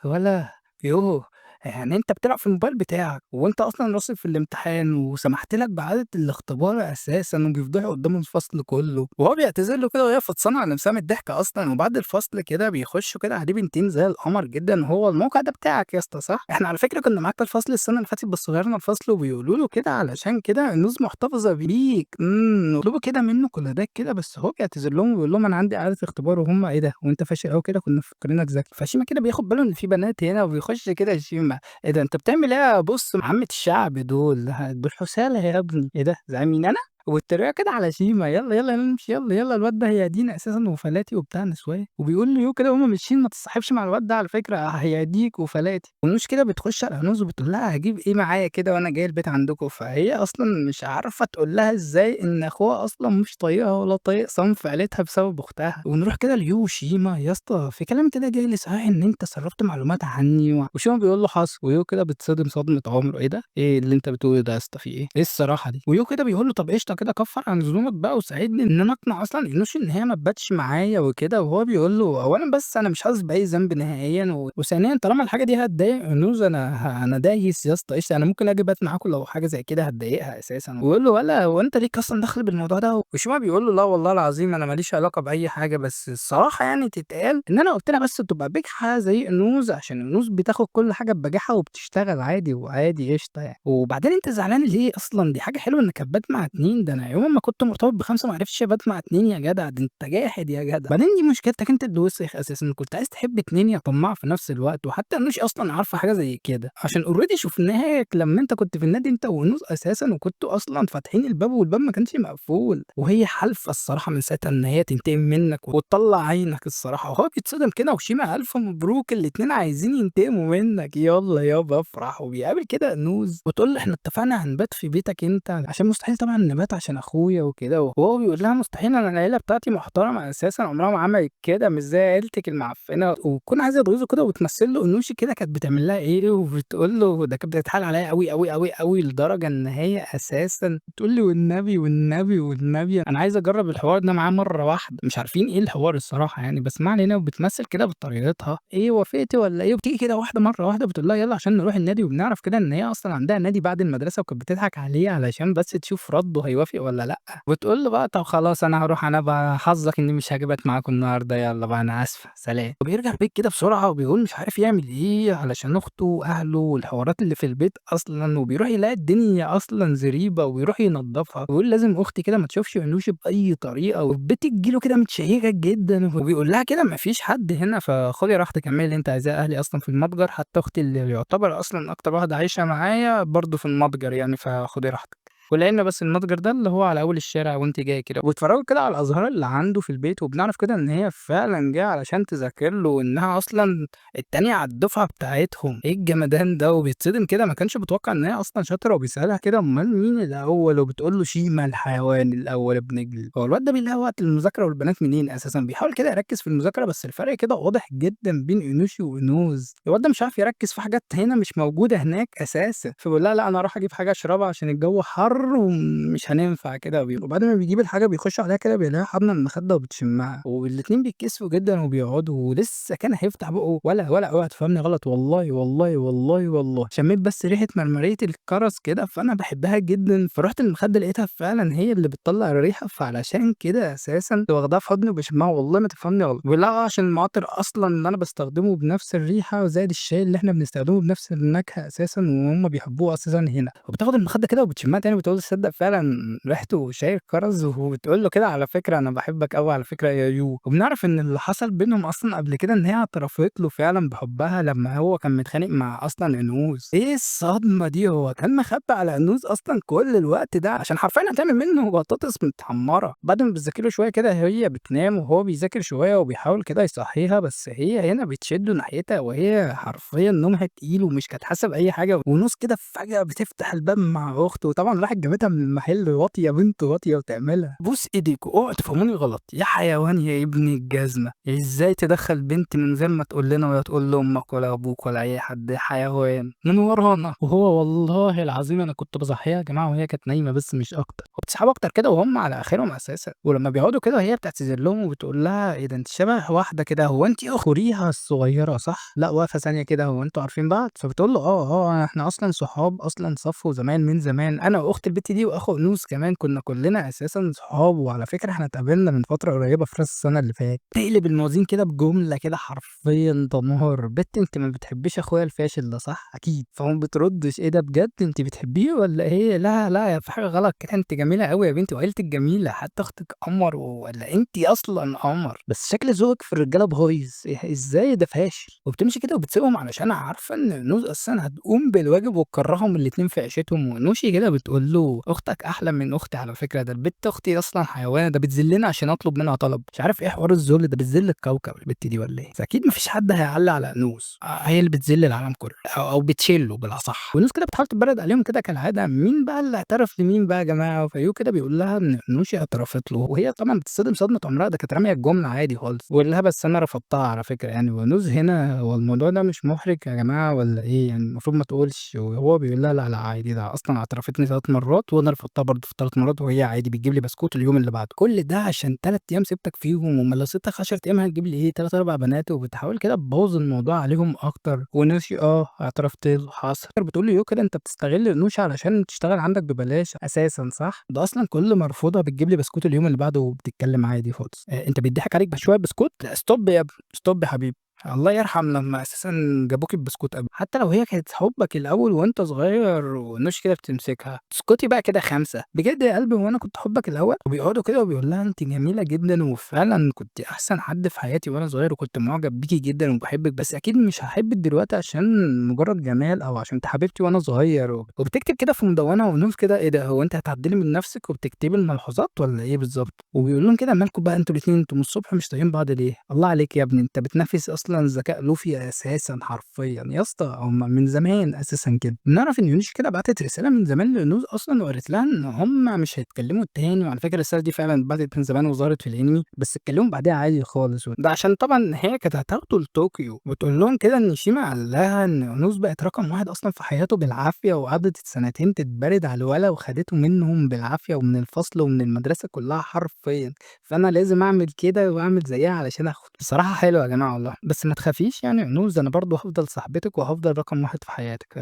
ولا يوه يعني انت بتلعب في الموبايل بتاعك وانت اصلا راسب في الامتحان وسمحت لك بعادة الاختبار اساسا، وبيفضحوا قدام الفصل كله. وهو بيعتذر له كده وهي فطسانه على نفسها من الضحك اصلا. وبعد الفصل كده بيخشوا كده عليه بنتين زي القمر جدا. هو الموقع ده بتاعك يا اسطى صح؟ احنا على فكره كنا معاك الفصل السنه اللي فاتت بس غيرنا الفصل. وبيقولوا له كده علشان كده الناس محتفظه بيك يطلبوا كده منه كل كده. بس هو بيعتذر لهم وبيقول لهم انا عندي اعاده اختبار. وهم ايه ده وانت فاشل قوي كده كنا فاكرينك ذكي. فشيما كده بياخد باله ان في بنات هنا وبيخش كده شيما ايه ده انت بتعمل ايه يا بص عامة الشعب دول حسالة يا ابني ايه ده زي مين انا؟ والتريقه كده على شيما يلا يلا نمشي يلا يلا الواد ده هيعدينا اساسا وفلاتي وبتاع نسوان. وبيقول له يو كده هما ماشيين ما تصاحبش مع الواد ده على فكره هيعديك وفلاتي. ونوش كده بتخش على نوز وبتقول لها هجيب ايه معايا كده وانا جاي البيت عندكم. فهي اصلا مش عارفه تقول لها ازاي ان اخوها اصلا مش طايقها ولا طايق صنف عيلتها بسبب اختها. ونروح كده ليو شيما يا اسطى في كلام كده جاي لي صحيح ان انت سربت معلومات عني. وشيما بيقول له حصل. ويو كده بتصدم صدمه عمره ايه ده ايه اللي انت بتقوله ده يا اسطى في ايه الصراحه دي. ويو كده بيقول له طب قشطه كده كفر عن ذنوبك بقى وساعدني ان انا اقنع اصلا انوشي ان هي ما تباتش معايا وكده. وهو بيقول له اولا بس انا مش حاسس باي ذنب نهائيا وثانيا طالما الحاجه دي هتضايق انوز انا دايس يا اسطى قشطه انا ممكن اجي بات معاكم لو حاجه زي كده هتضايقها اساسا. ويقول له ولا هو انت ليك اصلا دخل بالموضوع ده؟ وشيما بيقول له لا والله العظيم انا ماليش علاقه باي حاجه، بس الصراحه يعني تتقال ان انا قلت لها بس تبقى بجحه زي انوز عشان انوز بتاخد كل حاجه بجاحه وبتشتغل عادي وعادي قشطه يعني. وبعدين انت زعلان ليه اصلا؟ دي حاجه حلوه انك هتبات مع اتنين، ده انا يوم ما كنت مرتبط ب5 ما عرفتش ابات مع اتنين يا جدع، ده انت جاحد يا جدع. بعدين دي مشكلتك انت اللي وسخ اساسا، كنت عايز تحب اتنين يا طماع في نفس الوقت. وحتى انوش اصلا عارفه حاجه زي كده عشان اوريدي شفناك لما انت كنت في النادي انت ونوس اساسا وكنتوا اصلا فاتحين الباب والباب ما كانش مقفول. وهي حالفه الصراحه من ساعتها ان هي تنتقم منك وتطلع عينك الصراحه. وهو بيتصدم كده وشيما الف مبروك الاتنين عايزين ينتقموا منك يلا يابا افرح. وبيقابل كده نوز وتقول له احنا اتفقنا هنبات في بيتك انت عشان مستحيل طبعا نبات عشان اخويا وكده، وهو بيقول لها مستحيل، انا العيله بتاعتي محترمه اساسا، عمرها ما عملت كده، مش زي عيلتك المعفنه، وتكون عايزه تغيظه كده وتمثل له انوشي كده كانت بتعمل لها ايه، وبتقول له ده كانت بتتحايل عليا قوي قوي قوي قوي لدرجه ان هي اساسا بتقول لي والنبي والنبي والنبي انا عايزه اجرب الحوار ده معاه مره واحده. مش عارفين ايه الحوار الصراحه يعني، بس ما علينا. وبتمثل كده بطريقتها، ايه وافقتي ولا ايه؟ وبتيجي كده واحده مره واحده بتقول لها يلا عشان نروح النادي، وبنعرف كده ان هي اصلا عندها نادي بعد المدرسه، وكانت بتضحك عليه علشان بس تشوف رده هيوافق ولا لا. بتقول له بقى طب خلاص انا هروح، انا بقى حظك اني مش هاجيبك معاكم النهارده، يلا بقى انا اسفه سلام. وبيرجع البيت كده بسرعه وبيقول مش عارف يعمل ايه علشان اخته واهله والحوارات اللي في البيت اصلا، وبيروح يلاقي الدنيا اصلا زريبه ويروح ينظفها، ويقول لازم اختي كده ما تشوفش عنوش باي طريقه، والبت تجيله كده متشيكه جدا، وبيقول لها كده ما فيش حد هنا، فخدي راحتك اعملي اللي انت عايزاه، اهلي اصلا في المتجر، حتى اختي اللي يعتبر اصلا اكتر واحده عايشه معايا برضه في المتجر يعني، فخدي راحتك. ولقينا بس المتجر ده اللي هو على أول الشارع وأنتِ جاية كده، وبيتفرّجوا كده على الأزهار اللي عنده في البيت، وبنعرف كده إن هي فعلًا جاية علشان تذاكر له، وإنها أصلًا التانية على الدفعة بتاعتهم. إيه الجمدان ده! وبيتصدم كده، ما كانش متوقع إن هي أصلًا شاطرة، وبيسألها كده أُمّال مين الأول؟ وبتقول له شيما الحيوان الأول ابن جيل. هو الواد ده بيلاقي وقت للمذاكرة والبنات منين أساسًا؟ بيحاول كده يركّز في المذاكرة، بس الفرق كده واضح جدًا بين إينوشي وإينوز. الواد ده مش عارف يركّز في حاجات هنا مش موجودة هناك أساسًا، فبيقول لها لأ أنا هاروح أجيب حاجة أشربها عشان الجو حَر ومش هننفع كده وبعد ما بيجيب الحاجة بيخش عليها كده بيلاقيها حاضنة المخدة وبتشمّها، والاتنين بيتكسفوا جدًا وبيقعدوا، ولسه كان هيفتح بُقّه ولا اوعى تفهمني غلط، والله، والله، والله، والله شميت بس ريحة مرمرية الكرز كده فأنا باحبها جدًا، فرُحت المخدة لقيتها فعلًا هي اللي بتطلّع الريحة، فعلشان كده أساسًا كنت واخداها في حضني وباشمّها، والله ما تفهمني غلط. بيقول لها عشان المعطر أصلًا اللي أنا باستخدمه بنفس الريحة زائد الشاي اللي إحنا بنستخدمه بنفس النكهة أساسًا وهُم بيحبوه أساسًا هنا، وبتاخد المخدة كده وبتشمّها تاني وبتقول له تصدق فعلًا ريحته شاي الكرز، وبتقول له كده على فكرة أنا باحبك أوي على فكرة يا يو، وبنعرف إن اللي حصل بينهم أصلًا قبل كده إن هي اعترفت له فعلًا بحبها لمّا هو كان متخانق مع أصلًا إنوس. إيه الصدمة دي! هو كان مخبّي على إنوس أصلًا كل الوقت ده عشان حرفيًا هتعمل منه بطاطس متحمّرة، بعد ما بتذاكر له شوية كده هي بتنام وهو بيذاكر شوية وبيحاول كده يصحّيها، بس هي هنا بتشدّه ناحيتها وهي حرفيًا نومها تقيل ومش كانت حاسة بأي حاجة، ونوس كده فجأة بتفتح الباب مع أخته، وطبعًا راحت جابتها من المحل واطية بنت واطية وتعملها. بوس إيديكم اوعوا تفهموني غلط، يا حيوان يا ابن الجزمة، إزاي تدخّل بنت من غير ما تقول لنا ولا تقول لأمك ولا أبوك ولا أي حد، يا حيوان من ورانا. وهو والله العظيم أنا كنت باصحّيها يا جماعة وهي كانت نايمة بس مش أكتر، وبتسحبوا أكتر كده وهُم على آخرهم أساسًا، ولمّا بيقعدوا كده وهي بتعتذر لهم وبتقول لها إيه ده أنتِ شبه واحدة كده، هو أنتِ أخت ريها الصغيرة صح؟ لأ واقفة ثانية كده هو أنتم عارفين بعض؟ فبتقول له إحنا أصلًا صحاب أصلًا صف وزمان من زمان، أنا وأخت البت دي وأخو أنوس كمان كنا كلنا أساسًا صحاب، وعلى فكرة إحنا اتقابلنا من فترة قريبة في راس السنة اللي فاتت. تقلب الموازين كده بجملة كده حرفيًا دمار، بت أنتِ ما بتحبيش أخويا الفاشل ده صح؟ أكيد، فما بتردش إيه ده بجد أنتِ بتحبيه والّا إيه؟ لا، لا في حاجة غلط كده أنتِ جميلة أوي يا بنتي وعيلتِك جميلة، حتى أختِك قمر والّا أنتِ أصلًا قمر، بس شكل ذوقِك في الرجالة بايظ، إزاي ده فاشل؟ وبتمشي كده وبتسيبهم علشان عارفة إن نوز أساسًا هتقوم بالواجب وتكرههم الاتنين في عيشتهم، ونوشي كده بتقول له أختك أحلى من أختي على فكرة، ده البت أختي أصلًا حيوانة، ده بتذلني عشان أطلب منها طلب، مش عارف إيه حوار الذل ده بتذل الكوكب البت دي والّا إيه؟ فأكيد ما فيش حد هيعلّي على نوس، هي اللي بتذل العالم كله أو بتشيله بالأصح، ونوس كده بتحاول تبرد عليهم كده كالعادة، مين بقى اللي اعترف لمين بقى يا جماعة؟ فيو كده بيقول لها إن نوشي اعترفت له، وهي طبعًا بتتصدم صدمة عمرها، ده كانت رامية الجملة عادي خالص، ويقول لها بس أنا رفضتها على فكرة يعني، ونوس هنا هو الموضوع ده مش محرج يا جماعة والّا إيه؟ يعني المفروض ما تقولش، وهو بيقول لها لا، لا عادي ده أصلًا اعترفتني 3 مرات وأنا رفضتها برضه في ال3 مرات وهي عادي بتجيب لي بسكوت اليوم اللي بعده، كل ده عشان 3 أيام سِبتك فيهم، أومال لو سِبتك 10 أيام هتجيب لي إيه 3، 4 بنات، وبتحاول كده تبوّظ الموضوع عليهم أكتر، ونوشي اعترفت له حصل، بتقول له يو كده أنت بتستغل نوشي علشان تشتغل عندك ببلاش أساسًا صح؟ ده أصلًا كل ما أرفضها بتجيب لي بسكوت اليوم اللي بعده وبتتكلم عادي خالص، أنت بيتضحك عليك بشوية بسكوت؟ stop يا ابني، stop يا حبيبي. الله يرحم لمّا أساسًا جابوكِ البسكوت قبل، حتى لو هي كانت حُبّك الأول وأنت صغير ونوش كده بتمسكها، اسكتي بقى كده 5 بجد يا قلبي هو أنا كنت حُبّك الأول؟ وبيقعدوا كده وبيقول لها أنتِ جميلة جدًا وفعلًا كنتِ أحسن حد في حياتي وأنا صغير وكنت معجب بيكِ جدًا وباحبِّك، بس أكيد مش هاحبِّك دلوقتي عشان مجرد جمال أو عشان أنتِ حبيبتي وأنا صغير، وبتكتب كده في مدونة ونوش كده إيه ده هو أنتِ هتعدّلي من نفسِك وبتكتبي الملحوظات والّا إيه بالضبط؟ وبيقول لهم كده مالكم بقى أنتم الاتنين أنتم من الصبح مش طايقين بعض ليه؟ الله عليك يا ابني أنت بتنافس أصلًا أصلًا ذكاء لوفي أساسًا حرفيًا، يا اسطى هم من زمان أساسًا كده. نعرف إن يونيش كده بعتت رسالة من زمان لرونوز أصلًا وقالت لها إن هم مش هيتكلموا تاني، وعلى فكرة الرسالة دي فعلًا اتبعتت من زمان وظهرت في الأنمي، بس اتكلموا بعديها عادي خالص، ده عشان طبعًا هي كانت هتاخده لطوكيو، وتقول لهم كده إن شيما قال لها إن رونوز بقت رقم 1 أصلًا في حياته بالعافية، وقعدت سنتين تتبارد على الولا وخدته منهم بالعافية ومن الفصل ومن المدرسة كلها حرفيًا. فأنا لازم أعمل كده وأعمل زيّها علشان آخده. بصراحة حلوة يا جماعة والله، بس ما تخافيش يعني يا عنوز أنا برضه هافضل صاحبتِك وهافضل رقم 1 في حياتِك.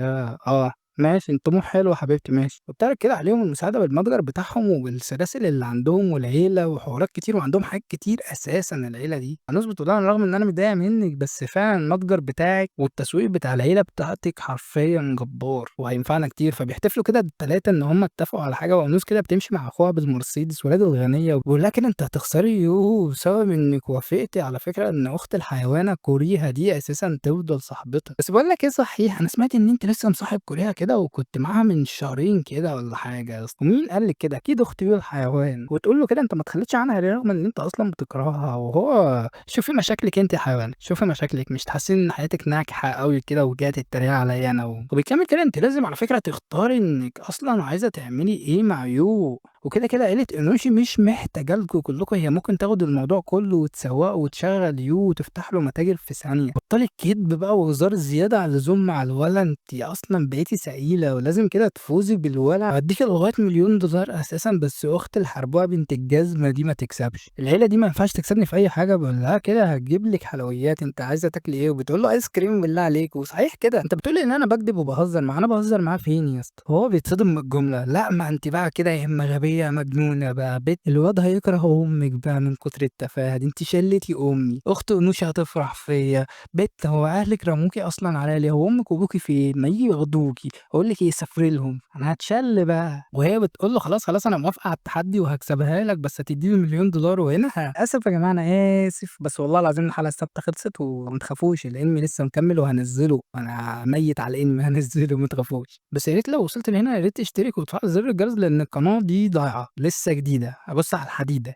ماشي الطموح حلو يا حبيبتي ماشي. وابتدت كده عليهم المساعدة بالمتجر بتاعهم وبالسلاسل اللي عندهم والعيلة وحوارات كتير، وعندهم حاجات كتير أساسًا العيلة دي. عنوز بتقول لها رغم إن أنا متضايقة منِّك بس فعلًا المتجر بتاعِك والتسويق بتاع العيلة بتاعتِك حرفيًا جبار وهينفعنا كتير. فبيحتفلوا كده ال3 إن هم اتفقوا على حاجة، وعنوز كده بتمشي مع أخوها بالمرسيدس وهي الغنية وبيقول لها كده أنتِ هتخسري يوه بسبب إنِّك وافقتِ على فكرة إن أخت الحيوانة كوريها دي أساسًا تفضل صاحبتها. بس باقول لك إيه صحيح، أنا سمعت إن أنتِ لسه مصاحب كوريها كده وكنت معاها من شهرين كده والّا حاجة يا اسطى، ومين قال لِك كده؟ أكيد أخت بيه الحيوان، وتقول له كده أنت ما تخلّيتش عنها ليه رغم إن أنت أصلًا بتكرهها، وهو شوفي مشاكلِك أنتِ يا حيوانة، شوفي مشاكلِك مش تحسّي إن حياتِك ناجحة أوي كده وجاية تتريقي عليّا أنا وبيكمّل كده أنتِ لازم على فكرة تختاري إنِّك أصلًا عايزة تعملي إيه مع يو، وكده، كده عيلة إينوشي مش محتاجة لكم كلّكم، هي ممكن تاخد الموضوع كلّه وتسوّقه وتشغّل يو وتفتح له متاجر في ثانية. بطّلي الكدب بقى وهزار الزيادة عن اللزوم مع الولا، أنتِ أصلًا بقيتِ سئيلة ولازم كده تفوزي بالولا، هادّيكِ لغاية $1,000,000 أساسًا بس أخت الحربوقة بنت الجزمة دي ما تكسبش. العيلة دي ما ينفعش تكسبني في أي حاجة، باقول لها كده هتجيب لِك حلويات، أنتِ عايزة تاكلي إيه؟ وبتقول له آيس كريم بالله عليك. وصحيح كده أنت بتقول لي إن أنا باكدب وباهزر معاه، أنا باهزر معاه فين يا اسطى؟ وهو بيتصدم من الجملة، لأ ما أنتِ بقى كده يا إما غبية يا مجنونة بقى، الواد هيكره أمِّك بقى من كتر التفاهة دي، أنتِ شلّتِ أمي، أخت أنوشة هتفرح فيّا، هو أهلِك رموكِ أصلًا عليّا ليه؟ هو أمِك وأبوكِ فين؟ ما ييجوا ياخدوكِ، أقول لِك إيه سافري لهم، أنا هاتشل بقى. وهي بتقول له خلاص، خلاص أنا موافقة على التحدي وهاكسبها لك بس هتدّيني $1,000,000. وهنا آسف يا جماعة أنا آسف، بس والله العظيم الحلقة الثابتة خلصت وما تخافوش الأنمي لسه مكمّل وهانزّله، أنا ميّت على الأنمي هانزّله ما تخافوش. بس يا ريت لو وصلت لهنا يا ريت تشترك وتفعّل زر الجرس لإن القناة دي ضايعة، لسه جديدة، بُص على الحديدة.